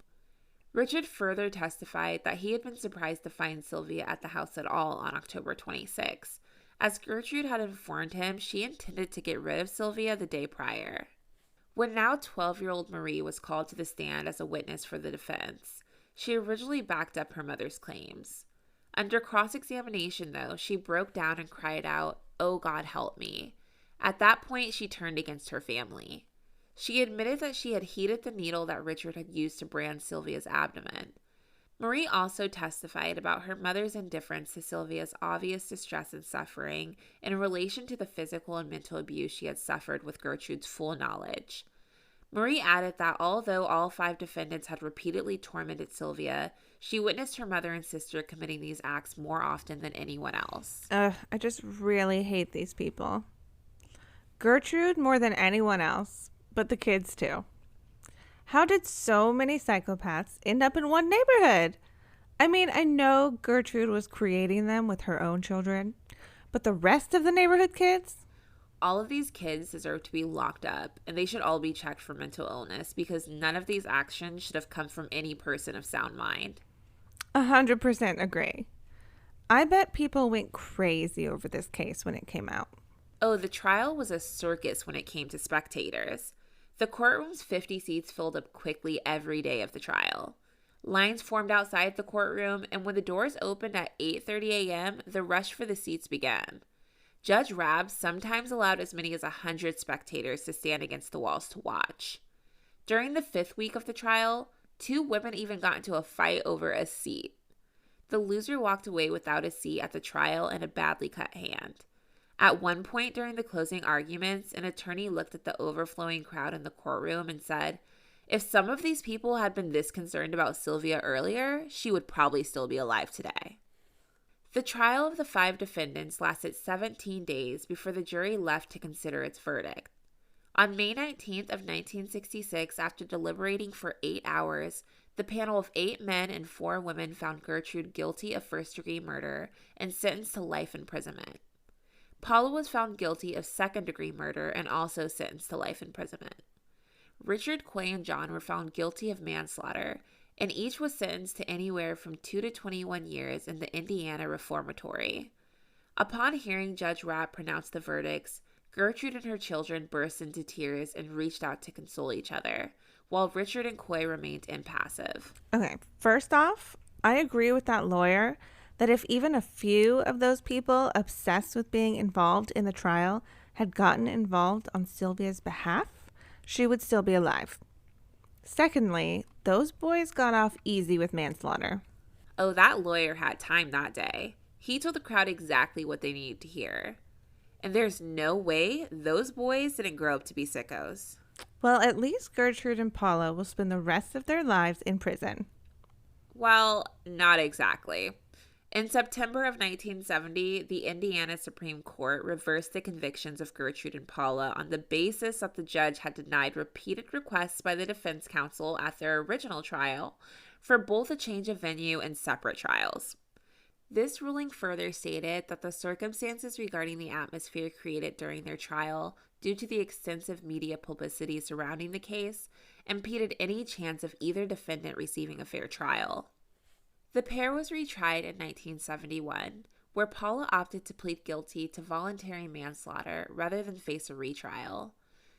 Richard further testified that he had been surprised to find Sylvia at the house at all on October 26, as Gertrude had informed him she intended to get rid of Sylvia the day prior. When now 12-year-old Marie was called to the stand as a witness for the defense, she originally backed up her mother's claims. Under cross-examination, though, she broke down and cried out, "Oh God, help me." At that point, she turned against her family. She admitted that she had heated the needle that Richard had used to brand Sylvia's abdomen. Marie also testified about her mother's indifference to Sylvia's obvious distress and suffering in relation to the physical and mental abuse she had suffered with Gertrude's full knowledge. Marie added that although all 5 defendants had repeatedly tormented Sylvia, she witnessed her mother and sister committing these acts more often than anyone else. I just really hate these people. Gertrude more than anyone else, but the kids too. How did so many psychopaths end up in one neighborhood? I mean, I know Gertrude was creating them with her own children, but the rest of the neighborhood kids? All of these kids deserve to be locked up, and they should all be checked for mental illness because none of these actions should have come from any person of sound mind. 100% agree. I bet people went crazy over this case when it came out. Oh, the trial was a circus when it came to spectators. The courtroom's 50 seats filled up quickly every day of the trial. Lines formed outside the courtroom, and when the doors opened at 8:30 a.m., the rush for the seats began. Judge Rabb sometimes allowed as many as 100 spectators to stand against the walls to watch. During the 5th week of the trial, 2 women even got into a fight over a seat. The loser walked away without a seat at the trial and a badly cut hand. At one point during the closing arguments, an attorney looked at the overflowing crowd in the courtroom and said, "If some of these people had been this concerned about Sylvia earlier, she would probably still be alive today." The trial of the 5 defendants lasted 17 days before the jury left to consider its verdict. On May 19th of 1966, after deliberating for 8 hours, the panel of 8 men and 4 women found Gertrude guilty of first-degree murder and sentenced to life imprisonment. Paula was found guilty of second-degree murder and also sentenced to life imprisonment. Richard, Quay, and John were found guilty of manslaughter, and each was sentenced to anywhere from 2 to 21 years in the Indiana Reformatory. Upon hearing Judge Rapp pronounce the verdicts, Gertrude and her children burst into tears and reached out to console each other, while Richard and Quay remained impassive. Okay, first off, I agree with that lawyer that if even a few of those people obsessed with being involved in the trial had gotten involved on Sylvia's behalf, she would still be alive. Secondly, those boys got off easy with manslaughter. Oh, that lawyer had time that day. He told the crowd exactly what they needed to hear. And there's no way those boys didn't grow up to be sickos. Well, at least Gertrude and Paula will spend the rest of their lives in prison. Well, not exactly. In September of 1970, the Indiana Supreme Court reversed the convictions of Gertrude and Paula on the basis that the judge had denied repeated requests by the defense counsel at their original trial for both a change of venue and separate trials. This ruling further stated that the circumstances regarding the atmosphere created during their trial, due to the extensive media publicity surrounding the case, impeded any chance of either defendant receiving a fair trial. The pair was retried in 1971, where Paula opted to plead guilty to voluntary manslaughter rather than face a retrial.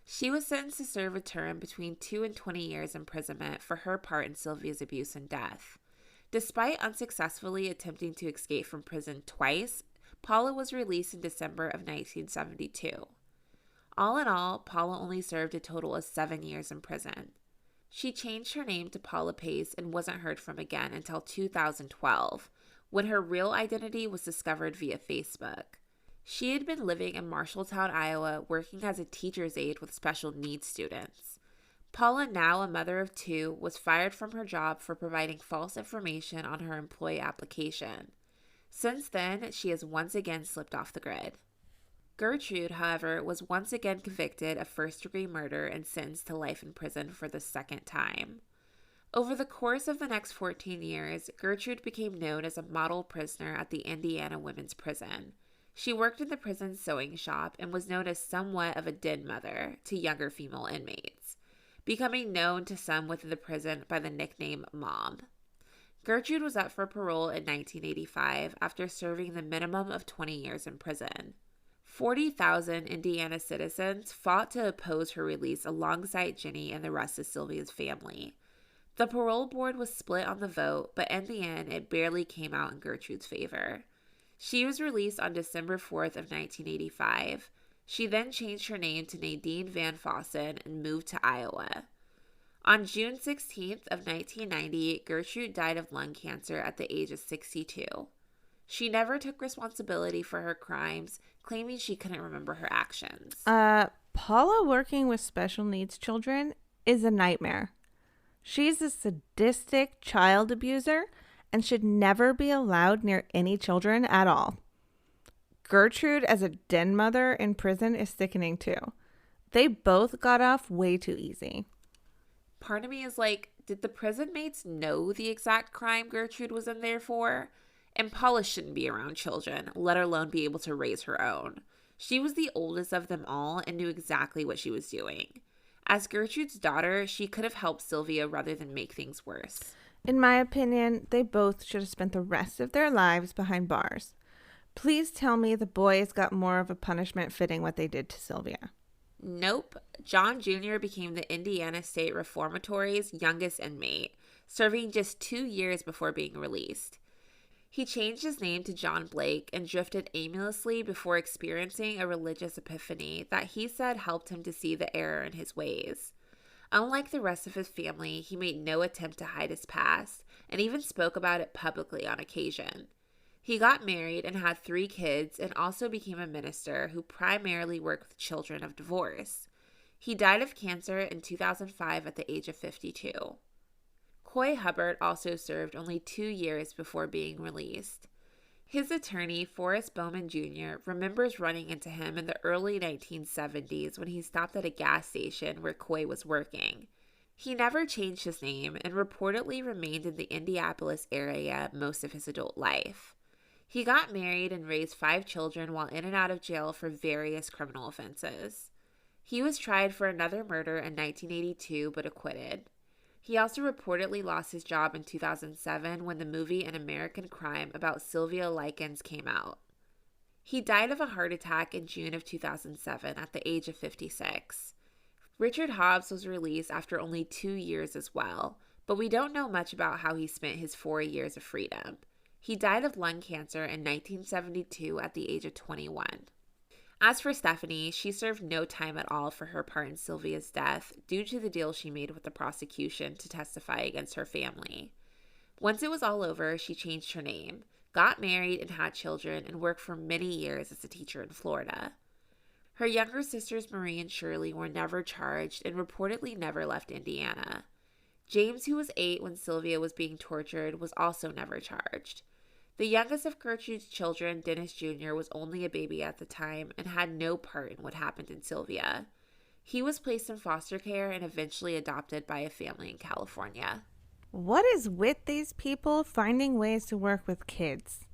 She was sentenced to serve a term between 2 and 20 years imprisonment for her part in Sylvia's abuse and death. Despite unsuccessfully attempting to escape from prison twice, Paula was released in December of 1972. All in all, Paula only served a total of 7 years in prison. She changed her name to Paula Pace and wasn't heard from again until 2012, when her real identity was discovered via Facebook. She had been living in Marshalltown, Iowa, working as a teacher's aide with special needs students. Paula, now a mother of 2, was fired from her job for providing false information on her employee application. Since then, she has once again slipped off the grid. Gertrude, however, was once again convicted of first-degree murder and sentenced to life in prison for the second time. Over the course of the next 14 years, Gertrude became known as a model prisoner at the Indiana Women's Prison. She worked in the prison's sewing shop and was known as somewhat of a den mother to younger female inmates, becoming known to some within the prison by the nickname Mom. Gertrude was up for parole in 1985 after serving the minimum of 20 years in prison. 40,000 Indiana citizens fought to oppose her release alongside Jenny and the rest of Sylvia's family. The parole board was split on the vote, but in the end, it barely came out in Gertrude's favor. She was released on December 4th of 1985. She then changed her name to Nadine Van Fossen and moved to Iowa. On June 16th of 1990, Gertrude died of lung cancer at the age of 62. She never took responsibility for her crimes, claiming she couldn't remember her actions. Paula working with special needs children is a nightmare. She's a sadistic child abuser and should never be allowed near any children at all. Gertrude as a den mother in prison is sickening too. They both got off way too easy. Part of me is like, did the prison mates know the exact crime Gertrude was in there for? And Paula shouldn't be around children, let alone be able to raise her own. She was the oldest of them all and knew exactly what she was doing. As Gertrude's daughter, she could have helped Sylvia rather than make things worse. In my opinion, they both should have spent the rest of their lives behind bars. Please tell me the boys got more of a punishment fitting what they did to Sylvia. Nope. John Jr. became the Indiana State Reformatory's youngest inmate, serving just 2 years before being released. He changed his name to John Blake and drifted aimlessly before experiencing a religious epiphany that he said helped him to see the error in his ways. Unlike the rest of his family, he made no attempt to hide his past and even spoke about it publicly on occasion. He got married and had 3 kids and also became a minister who primarily worked with children of divorce. He died of cancer in 2005 at the age of 52. Coy Hubbard also served only 2 years before being released. His attorney, Forrest Bowman Jr., remembers running into him in the early 1970s when he stopped at a gas station where Coy was working. He never changed his name and reportedly remained in the Indianapolis area most of his adult life. He got married and raised 5 children while in and out of jail for various criminal offenses. He was tried for another murder in 1982 but acquitted. He also reportedly lost his job in 2007 when the movie An American Crime about Sylvia Likens came out. He died of a heart attack in June of 2007 at the age of 56. Richard Hobbs was released after only 2 years as well, but we don't know much about how he spent his 4 years of freedom. He died of lung cancer in 1972 at the age of 21. As for Stephanie, she served no time at all for her part in Sylvia's death due to the deal she made with the prosecution to testify against her family. Once it was all over, she changed her name, got married and had children, and worked for many years as a teacher in Florida. Her younger sisters Marie and Shirley were never charged and reportedly never left Indiana. James, who was 8 when Sylvia was being tortured, was also never charged. The youngest of Gertrude's children, Dennis Jr., was only a baby at the time and had no part in what happened in Sylvia. He was placed in foster care and eventually adopted by a family in California. What is with these people finding ways to work with kids?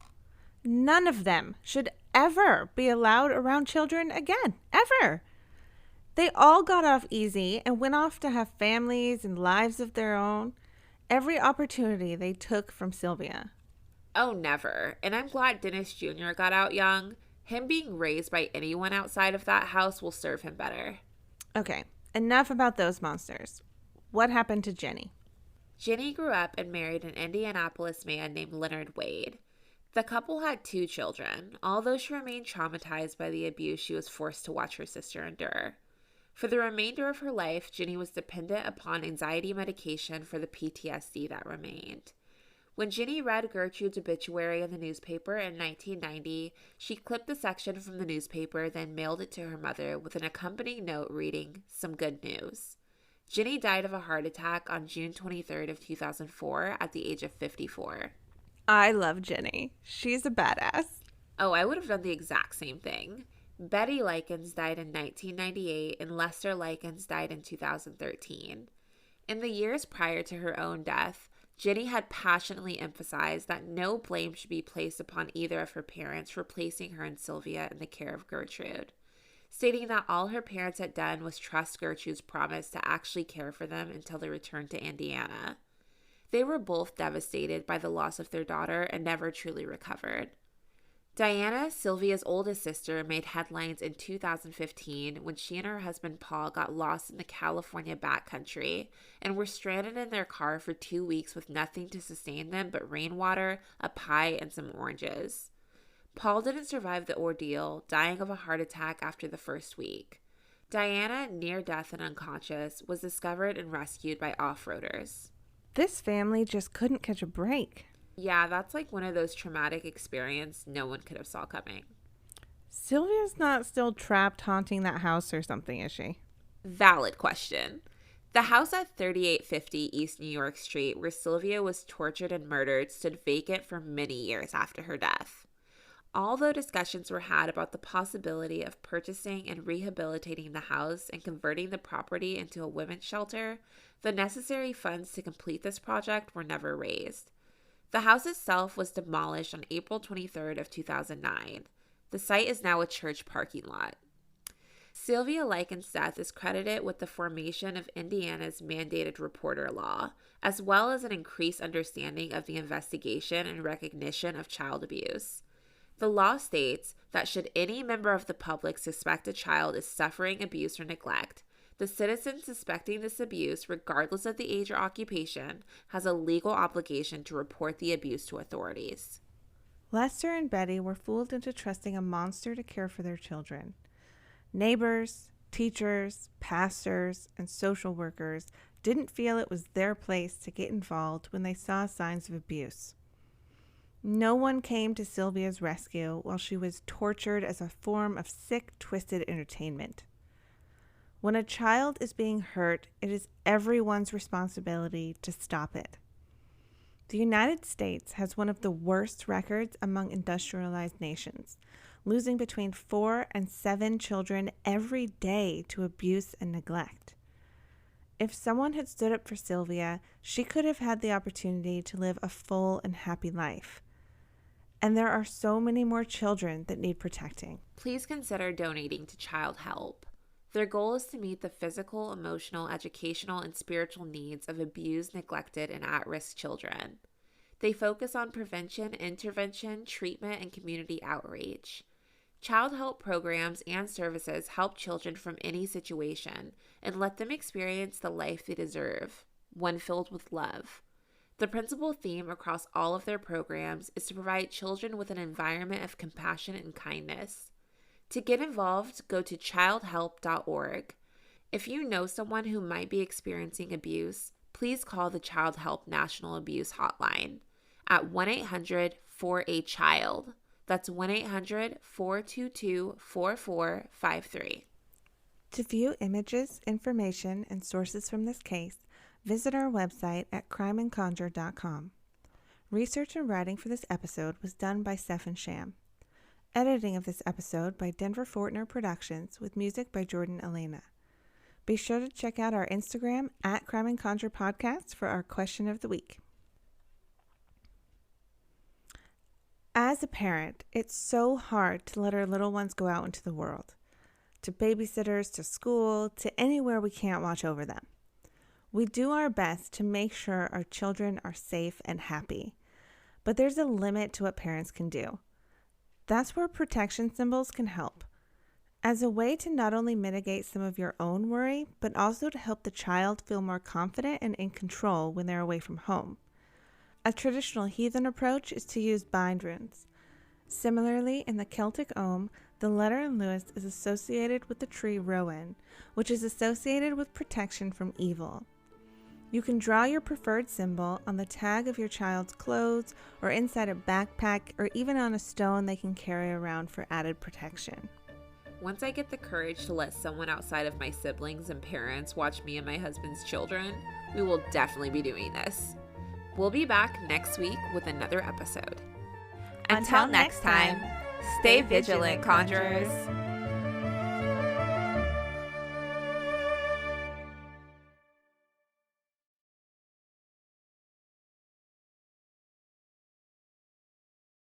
None of them should ever be allowed around children again, ever. They all got off easy and went off to have families and lives of their own. Every opportunity they took from Sylvia. Oh, never. And I'm glad Dennis Jr. got out young. Him being raised by anyone outside of that house will serve him better. Okay, enough about those monsters. What happened to Jenny? Jenny grew up and married an Indianapolis man named Leonard Wade. The couple had 2 children, although she remained traumatized by the abuse she was forced to watch her sister endure. For the remainder of her life, Jenny was dependent upon anxiety medication for the PTSD that remained. When Jenny read Gertrude's obituary in the newspaper in 1990, she clipped the section from the newspaper, then mailed it to her mother with an accompanying note reading, "Some good news." Jenny died of a heart attack on June 23rd of 2004 at the age of 54. I love Jenny. She's a badass. Oh, I would have done the exact same thing. Betty Likens died in 1998 and Lester Likens died in 2013. In the years prior to her own death, Jenny had passionately emphasized that no blame should be placed upon either of her parents for placing her and Sylvia in the care of Gertrude, stating that all her parents had done was trust Gertrude's promise to actually care for them until they returned to Indiana. They were both devastated by the loss of their daughter and never truly recovered. Diana, Sylvia's oldest sister, made headlines in 2015 when she and her husband Paul got lost in the California backcountry and were stranded in their car for 2 weeks with nothing to sustain them but rainwater, a pie, and some oranges. Paul didn't survive the ordeal, dying of a heart attack after the first week. Diana, near death and unconscious, was discovered and rescued by off-roaders. This family just couldn't catch a break. Yeah, that's like one of those traumatic experiences no one could have saw coming. Sylvia's not still trapped haunting that house or something, is she? Valid question. The house at 3850 East New York Street, where Sylvia was tortured and murdered, stood vacant for many years after her death. Although discussions were had about the possibility of purchasing and rehabilitating the house and converting the property into a women's shelter, the necessary funds to complete this project were never raised. The house itself was demolished on April 23rd of 2009. The site is now a church parking lot. Sylvia Likens' death is credited with the formation of Indiana's mandated reporter law, as well as an increased understanding of the investigation and recognition of child abuse. The law states that should any member of the public suspect a child is suffering abuse or neglect, the citizen suspecting this abuse, regardless of the age or occupation, has a legal obligation to report the abuse to authorities. Lester and Betty were fooled into trusting a monster to care for their children. Neighbors, teachers, pastors, and social workers didn't feel it was their place to get involved when they saw signs of abuse. No one came to Sylvia's rescue while she was tortured as a form of sick, twisted entertainment. When a child is being hurt, it is everyone's responsibility to stop it. The United States has one of the worst records among industrialized nations, losing between 4 and 7 children every day to abuse and neglect. If someone had stood up for Sylvia, she could have had the opportunity to live a full and happy life. And there are so many more children that need protecting. Please consider donating to Child Help. Their goal is to meet the physical, emotional, educational, and spiritual needs of abused, neglected, and at-risk children. They focus on prevention, intervention, treatment, and community outreach. Child Help programs and services help children from any situation and let them experience the life they deserve, one filled with love. The principal theme across all of their programs is to provide children with an environment of compassion and kindness. To get involved, go to childhelp.org. If you know someone who might be experiencing abuse, please call the Child Help National Abuse Hotline at 1-800-4A-CHILD. That's 1-800-422-4453. To view images, information, and sources from this case, visit our website at crimeandconjure.com. Research and writing for this episode was done by Stephen Sham. Editing of this episode by Denver Fortner Productions with music by Jordan Elena. Be sure to check out our Instagram at Crime and Conjure Podcast for our question of the week. As a parent, it's so hard to let our little ones go out into the world, to babysitters, to school, to anywhere we can't watch over them. We do our best to make sure our children are safe and happy, but there's a limit to what parents can do. That's where protection symbols can help, as a way to not only mitigate some of your own worry, but also to help the child feel more confident and in control when they're away from home. A traditional heathen approach is to use bind runes. Similarly, in the Celtic Ogham, the letter in Lewis is associated with the tree rowan, which is associated with protection from evil. You can draw your preferred symbol on the tag of your child's clothes or inside a backpack or even on a stone they can carry around for added protection. Once I get the courage to let someone outside of my siblings and parents watch me and my husband's children, we will definitely be doing this. We'll be back next week with another episode. Until next time, stay vigilant, conjurers.